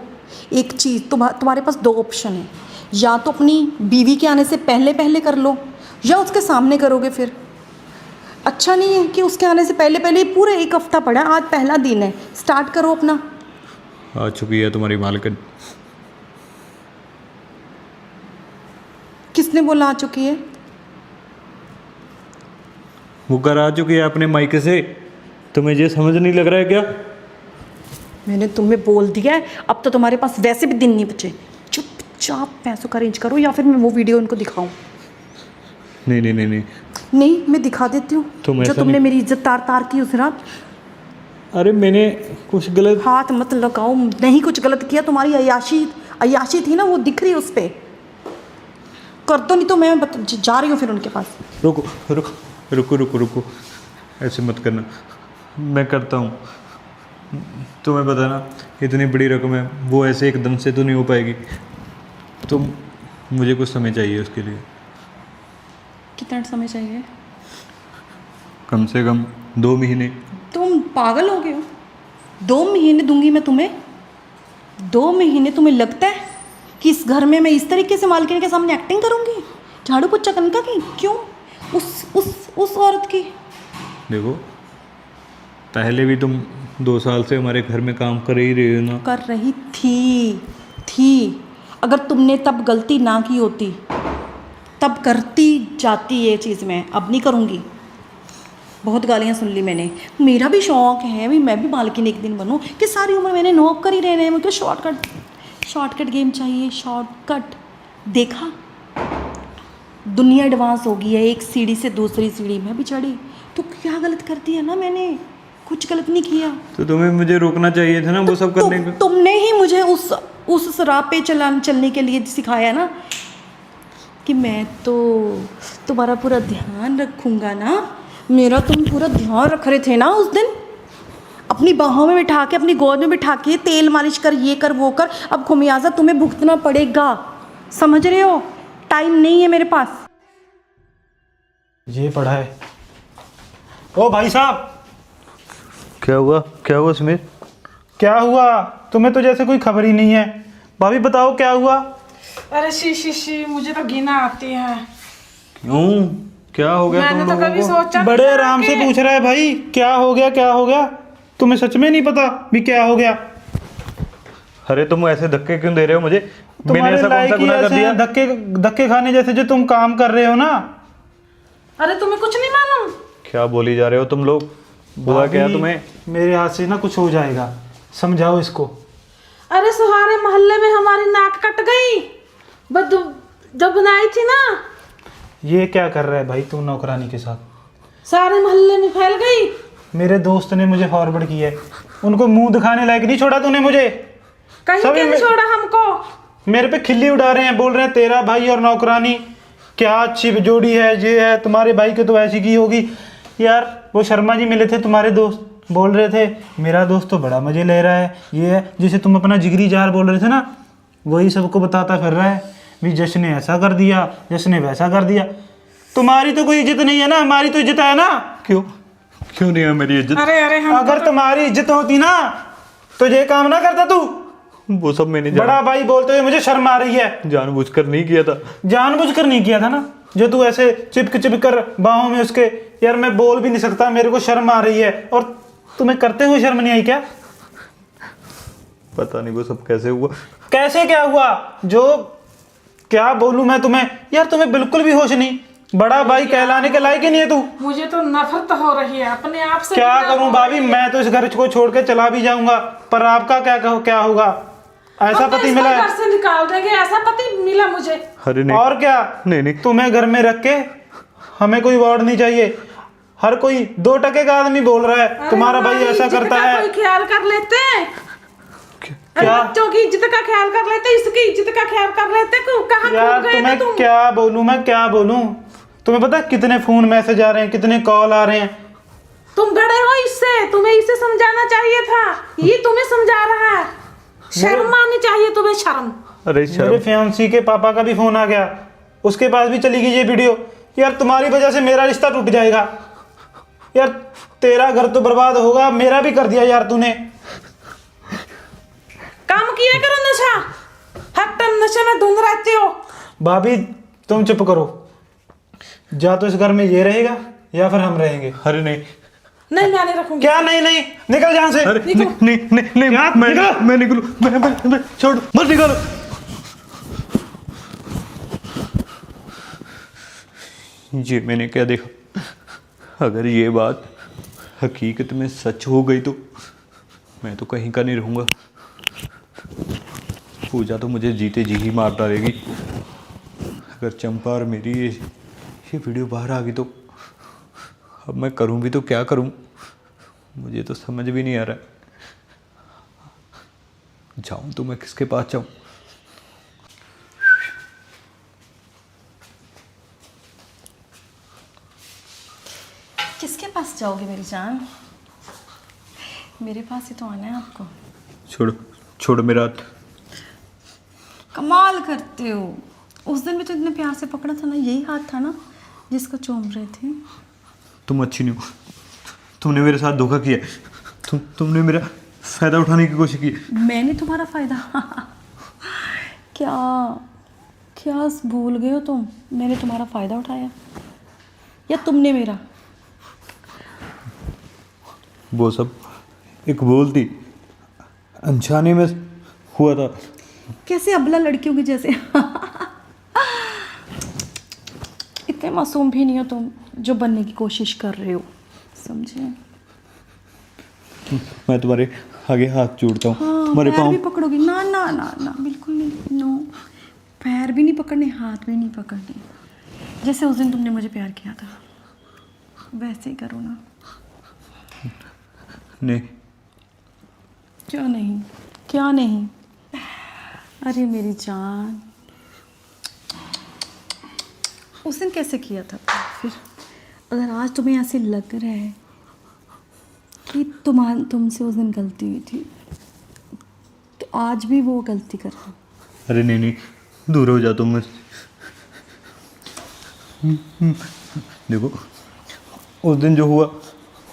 एक चीज़, तुम्हारे पास 2 ऑप्शन है। या तो अपनी बीवी के आने से पहले पहले कर लो, या उसके सामने करोगे। फिर अच्छा नहीं है कि उसके आने से पहले पहले पूरा 1 हफ्ता पड़ा है, आज पहला दिन है, स्टार्ट करो अपना। आ चुकी है तुम्हारी मालकिन। किसने बोला आ चुकी है? वो घर आ चुकी है अपने मायके से। तुम्हें ये समझ नहीं लग रहा है क्या? मैंने तुम्हें बोल दिया है, अब तो तुम्हारे पास वैसे भी दिन नहीं बचे। चुपचाप पैसों का अरेंज करो, या फिर मैं वो वीडियो उनको दिखाऊं? नहीं नहीं नहीं नहीं, नहीं, मैं दिखा देती हूँ तुम जो ऐसा तुमने नहीं- मेरी इज्जत तार तार की उस रात। अरे मैंने कुछ गलत हाथ मत लगाओ, नहीं कुछ गलत किया, तुम्हारी अय्याशी थी ना वो दिख रही है उस पर। कर दो नहीं तो मैं जा रही हूँ फिर उनके पास। रुको रुको रुको रुको रुको, ऐसे मत करना, मैं करता हूँ। तुम्हें पता ना इतनी बड़ी रकम है, वो ऐसे एकदम से तो नहीं हो पाएगी, तो मुझे कुछ समय चाहिए उसके लिए। कितना समय चाहिए? कम से कम 2 महीने। तुम पागल हो गए हो? 2 महीने दूंगी मैं तुम्हें? 2 महीने? तुम्हें लगता है कि इस घर में मैं इस तरीके से मालकिन के सामने एक्टिंग करूंगी, झाड़ू पोछा कनका की? क्यों? उस औरत की। देखो पहले भी तुम 2 साल से हमारे घर में काम कर ही रही हो ना। कर रही थी। अगर तुमने तब गलती ना की होती तब करती जाती ये चीज़, मैं अब नहीं करूँगी। बहुत गालियाँ सुन ली मैंने। मेरा भी शौक़ है भी, मैं भी मालकिन एक दिन बनूँ, कि सारी उम्र मैंने नौकर ही रहना है, मुझे शॉर्टकट गेम चाहिए, शॉर्टकट। देखा दुनिया एडवांस हो गई है, एक सीढ़ी से दूसरी सीढ़ी में भी चढ़ी, तो क्या गलत कर दिया ना मैंने? कुछ गलत नहीं किया। तो तुम्हें मुझे रोकना चाहिए था ना वो सब करने को। तुमने ही मुझे उस राह पे चलने के लिए सिखाया ना, कि मैं तो तुम्हारा पूरा ध्यान रखूँगा ना। मेरा तुम पूरा ध्यान रख रहे थे ना उस दिन, अपनी बाहों में बिठा के, अपनी गोद में बिठा के तेल मालिश कर, ये कर वो कर। अब खुमियाजा तुम्हें भुगतना पड़ेगा, समझ रहे हो? टाइम नहीं है मेरे पास। ये पढ़ा है। ओ भाई साहब, क्या हुआ समीर? क्या हुआ? तुम्हें तो जैसे कोई खबर ही नहीं है। भाभी बताओ क्या हुआ? अरे शी मुझे तो घिना आती है। क्यों, क्या हो गया मैंने तुम तो लोगों कभी को? सोचा नहीं बड़े था आराम से कि- पूछ रहा है भाई, क्या हो गया क्या हो गया? तुम्हें सच में नहीं पता भी क्या हो गया? अरे तुम ऐसे धक्के क्यों दे रहे हो मुझे? मैंने तुम्हारे ऐसा कौन सा लायक ही गुनाह कर ऐसे दिया? हैं, धक्के खाने जैसे जो तुम काम कर रहे हो ना। अरे तुम्हें कुछ नहीं मालूम? क्या बोली जा रहे हो तुम लोग? हुआ क्या भाभी, तुम्हें? मेरे हाथ से ना कुछ हो जाएगा, समझाओ इसको। अरे सुहारे मोहल्ले में हमारी नाक कट गई जब बनाई थी ना। ये क्या कर रहा है भाई तू नौकरानी के साथ? सारे मोहल्ले में फैल गई। मेरे दोस्त ने मुझे फॉरवर्ड किया है, उनको मुंह दिखाने लायक नहीं छोड़ा तूने मुझे। कहीं सभी के नहीं छोड़ा हमको। मेरे पे खिल्ली उड़ा रहे हैं, बोल रहे हैं तेरा भाई और नौकरानी क्या अच्छी जोड़ी है, ये है, तुम्हारे भाई की तो ऐसी की होगी। यार वो शर्मा जी मिले थे तुम्हारे दोस्त, बोल रहे थे मेरा दोस्त तो बड़ा मजे ले रहा है, ये है, जिसे तुम अपना जिगरी जार बोल रहे थे ना, वही सबको बताता फिर रहा है भी जश ने ऐसा कर दिया, जश ने वैसा कर दिया। तुम्हारी तो कोई इज्जत नहीं है ना, हमारी तो इज्जत है ना। क्यों नहीं है मेरी इज्जत? अरे हम अगर तुम्हारी इज्जत होती ना तो ये काम ना करता तू। वो सब मैंने बड़ा भाई बोलते हुए मुझे शर्म आ रही है। जानबूझकर नहीं किया था। जानबूझकर नहीं किया था ना, जो तू ऐसे चिपक कर बाहों में उसके, यार मैं बोल भी नहीं सकता, मेरे को शर्म आ रही है। और तुम्हें करते हुए शर्म नहीं आई क्या? पता नहीं वो सब कैसे हुआ। कैसे क्या हुआ? जो क्या बोलूं मैं तुम्हें, यार तुम्हें बिल्कुल भी होश नहीं। बड़ा भाई कहलाने के लायक ही नहीं है तू। मुझे तो नफरत हो रही है अपने आप से। क्या करूं भाभी, मैं तो इस घर को छोड़ के चला भी जाऊंगा, पर आपका क्या होगा? ऐसा पति मिला है। घर से निकाल देंगे, ऐसा पति मिला मुझे। अरे नहीं, और क्या? नहीं तुम्हें घर में रख के हमें कोई वार्ड नहीं चाहिए। हर कोई 2 टके का आदमी बोल रहा है तुम्हारा भाई ऐसा करता है। कोई ख्याल कर लेते हैं। क्या? बच्चों की इज्जत का ख्याल कर लेते, इसकी इज्जत का ख्याल कर लेते। कहाँ यार खो गए थे तुम्हें तुम? क्या बोलूं मैं, क्या बोलूं? तुम्हें पता है कितने फोन मैसेज आ रहे हैं, कितने कॉल आ रहे हैं? तुम बड़े हो इससे, तुम्हें इसे समझाना चाहिए था, ये तुम्हें समझा रहा है। शर्म आनी चाहिए तुम्हें, शर्म। अरे मेरे शर्म। फियांसी के पापा का भी फोन आ गया, उसके पास भी चली गई ये वीडियो। यार तुम्हारी वजह से मेरा रिश्ता टूट जाएगा। यार तेरा घर तो बर्बाद होगा, मेरा भी कर दिया यार तूने। काम किया करो नशा, हर टाइम नशे में धुंध रहते हो। भाभी तुम चुप करो, या तो इस घर में ये रहेगा या फिर हम रहेंगे। अरे नहीं, नहीं मैं नहीं रखूंगी। क्या नहीं नहीं, निकल जहां से। अरे नहीं नहीं नहीं नहीं, क्या? मैं निकलूं, मैं छोड़ मत निकालो। ये मैंने क्या देखा? अगर ये बात हकीकत में सच हो गई तो मैं तो कहीं का नहीं रहूँगा। पूजा तो मुझे जीते जी ही मार डालेगी। अगर चंपा और मेरी ये वीडियो बाहर आ गई तो अब मैं करूँ भी तो क्या करूँ? मुझे तो समझ भी नहीं आ रहा जाऊं तो मैं किसके पास जाऊं। किसके पास जाओगे मेरी जान? मेरे पास ही तो आना है आपको। छोड़ो छोड़ो मेरा हाथ। कमाल करते हो। उस दिन भी तो इतने प्यार से पकड़ा था ना, यही हाथ था ना जिसको चूम रहे थे। तुम अच्छी नहीं हो, तुमने मेरे साथ धोखा किया। तुमने मेरा फायदा उठाने की कोशिश की। मैंने तुम्हारा फायदा क्या क्या भूल गए हो तुम? मैंने तुम्हारा फायदा उठाया या तुमने मेरा? वो सब एक बोल थी, अनजाने में हुआ था। कैसे अबला लड़कियों की जैसे इतने मासूम भी नहीं हो तुम जो बनने की कोशिश कर रहे हो, समझे? मैं तुम्हारे आगे हाथ जोड़ता हूँ। हाँ, तुम्हारे पैर पाँव भी पकड़ोगी? ना ना ना ना, बिल्कुल नहीं। नो, पैर भी नहीं पकड़ने, हाथ भी नहीं पकड़ने। जैसे उस दिन तुमने मुझे प्यार किया था वैसे ही करो ना। नहीं। क्या नहीं? क्या नहीं? अरे मेरी जान, उस दिन कैसे किया था फिर? अगर आज तुम्हें ऐसे लग रहा है कि तुमसे उस दिन गलती हुई थी तो आज भी वो गलती कर रहे हो। अरे नहीं नहीं, दूर हो जा तुम मुझसे। देखो उस दिन जो हुआ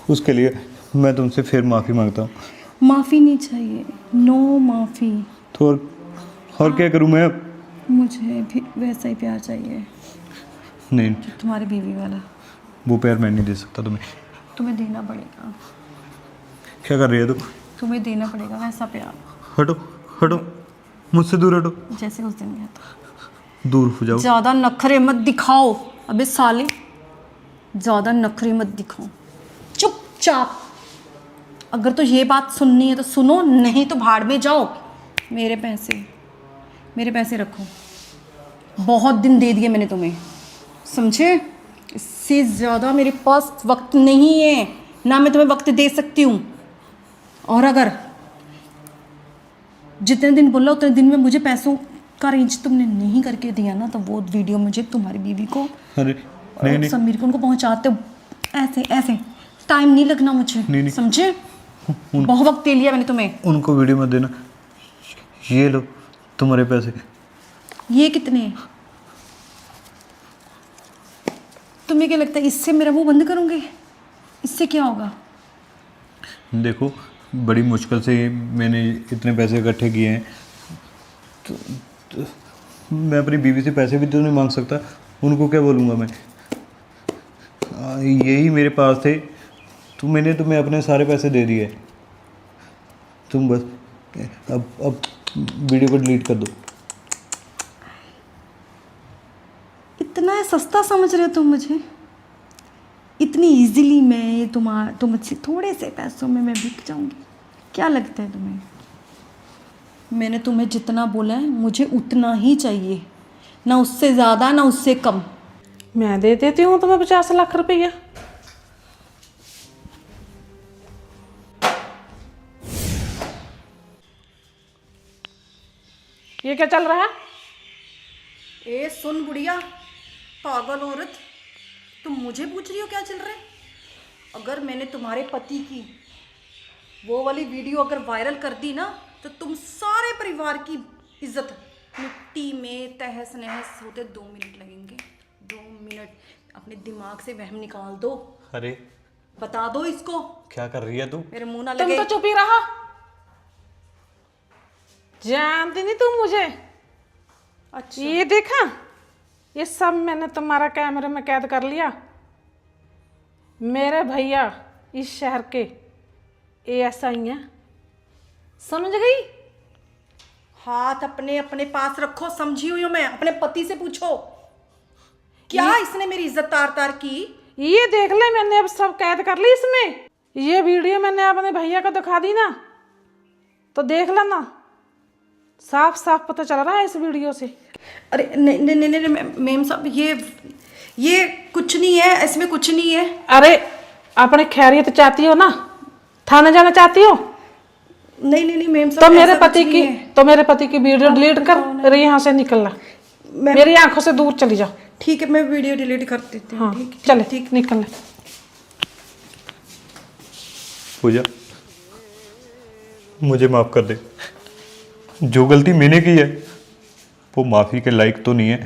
उसके लिए मैं तुमसे फिर माफ़ी मांगता हूँ। माफ़ी नहीं चाहिए, नो माफ़ी। तो और क्या करूँ मैं अब? मुझे भी वैसा ही प्यार चाहिए नहीं, जो तुम्हारी बीवी वाला। वो प्यार मैं नहीं दे सकता तुम्हें। तुम्हें देना पड़ेगा, क्या कर रही है तू? तुम्हें देना पड़ेगा वैसा प्यार हटो हटो, मुझसे दूर हटो। जैसे उस दिन गया था। दूर हो जाओ। ज़्यादा नखरे मत दिखाओ। अबे साले, ज़्यादा नखरे मत दिखाओ, चुपचाप। अगर तो ये बात सुननी है तो सुनो, नहीं तो भाड़ में जाओ। मेरे पैसे रखो। बहुत दिन दे दिए मैंने तुम्हें, समझे? इससे ज़्यादा मेरे पास वक्त नहीं है, ना मैं तुम्हें वक्त दे सकती हूँ। और अगर जितने दिन बोला उतने दिन में मुझे पैसों का अरेंज तुमने नहीं करके दिया ना, तो वो वीडियो मुझे तुम्हारी बीवी को अरे नहीं नहीं समीर को उनको पहुंचाते हो ऐसे ऐसे। टाइम नहीं लगना मुझे, नहीं। समझे? बहुत वक्त दे लिया मैंने तुम्हें। उनको वीडियो मत देना। ये लो तुम्हारे पैसे। ये कितने? तुम्हें क्या लगता है इससे मेरा मुंह बंद करूंगी? इससे क्या होगा? देखो बड़ी मुश्किल से मैंने इतने पैसे इकट्ठे किए हैं, तो मैं अपनी बीवी से पैसे भी तो नहीं मांग सकता। उनको क्या बोलूँगा मैं? यही मेरे पास थे तो मैंने तुम्हें अपने सारे पैसे दे दिए। तुम बस अब वीडियो को डिलीट कर दो। इतना सस्ता समझ रहे हो तुम मुझे? इतनी इजीली मैं तुमसे थोड़े से पैसों में मैं बिक जाऊंगी? क्या लगता है तुम्हें? मैंने तुम्हें जितना बोला है मुझे उतना ही चाहिए, ना उससे ज़्यादा ना उससे कम। मैं दे देती हूँ तुम्हें 50 लाख रुपया। ये क्या चल रहा है? ए सुन बुढ़िया, पागल औरत, तुम मुझे पूछ रही हो क्या चल रहा है? अगर मैंने तुम्हारे पति की वो वाली वीडियो अगर वायरल कर दी ना, तो तुम सारे परिवार की इज्जत मिट्टी में तहस नहस होते 2 मिनट लगेंगे। 2 मिनट। अपने दिमाग से वहम निकाल दो। अरे बता दो इसको। क्या कर रही है तू? मेरे मुंह ना तुम लगे। तो चुप ही रहा। जानती नहीं तुम मुझे? अच्छा, ये देखा, ये सब मैंने तुम्हारा कैमरे में कैद कर लिया। मेरे भैया इस शहर के ASI हैं, समझ गई? हाथ अपने अपने पास रखो, समझी हुई हूँ मैं। अपने पति से पूछो क्या इसने मेरी इज्जत तार तार की। ये देख ले, मैंने अब सब कैद कर ली इसमें। ये वीडियो मैंने अपने भैया को दिखा दी ना, तो देख लेना, साफ साफ पता चल रहा है इस वीडियो से। अरे नहीं नहीं नहीं नहीं मेम साहब, ये कुछ नहीं है, इसमें कुछ नहीं है। अरे अपने खैरियत चाहती हो ना, थाने जाना चाहती हो? नहीं नहीं नहीं मैम तो मेरे पति की वीडियो डिलीट कर, अरे यहाँ से निकलना, मेरी आंखों से दूर चली जाओ। ठीक है मैं वीडियो डिलीट कर देती हूँ। हाँ ठीक चले, ठीक निकलना। पूजा, मुझे माफ़ कर दे। जो गलती मैंने की है वो माफ़ी के लायक तो नहीं है,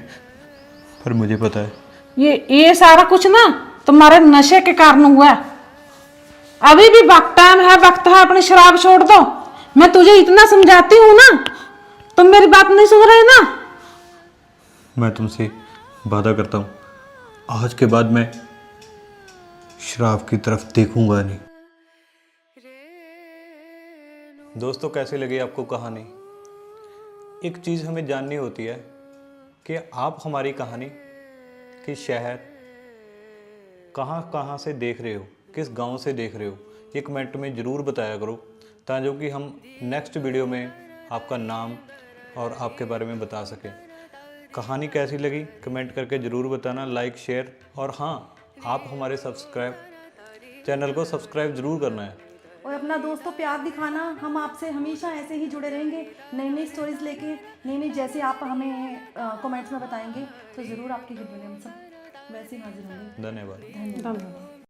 पर मुझे पता है ये सारा कुछ ना तुम्हारे नशे के कारण हुआ है। अभी भी वक्त है, अपनी शराब छोड़ दो। मैं तुझे इतना समझाती हूँ ना, तुम मेरी बात नहीं सुन रहे ना। मैं तुमसे वादा करता हूँ, आज के बाद मैं शराब की तरफ देखूंगा नहीं। दोस्तों, कैसी लगी आपको कहानी? एक चीज़ हमें जाननी होती है कि आप हमारी कहानी की शहर कहाँ कहाँ से देख रहे हो, किस गांव से देख रहे हो, ये कमेंट में ज़रूर बताया करो, ताकि कि हम नेक्स्ट वीडियो में आपका नाम और आपके बारे में बता सकें। कहानी कैसी लगी कमेंट करके ज़रूर बताना, लाइक शेयर, और हाँ, आप हमारे चैनल को सब्सक्राइब ज़रूर करना है। और अपना दोस्तों प्यार दिखाना, हम आपसे हमेशा ऐसे ही जुड़े रहेंगे, नई नई स्टोरीज लेके, नई जैसे आप हमें कमेंट्स में बताएंगे तो ज़रूर आपके वीडियो में हम सब वैसे ही हाजिर होंगे। धन्यवाद। धन्यवाद।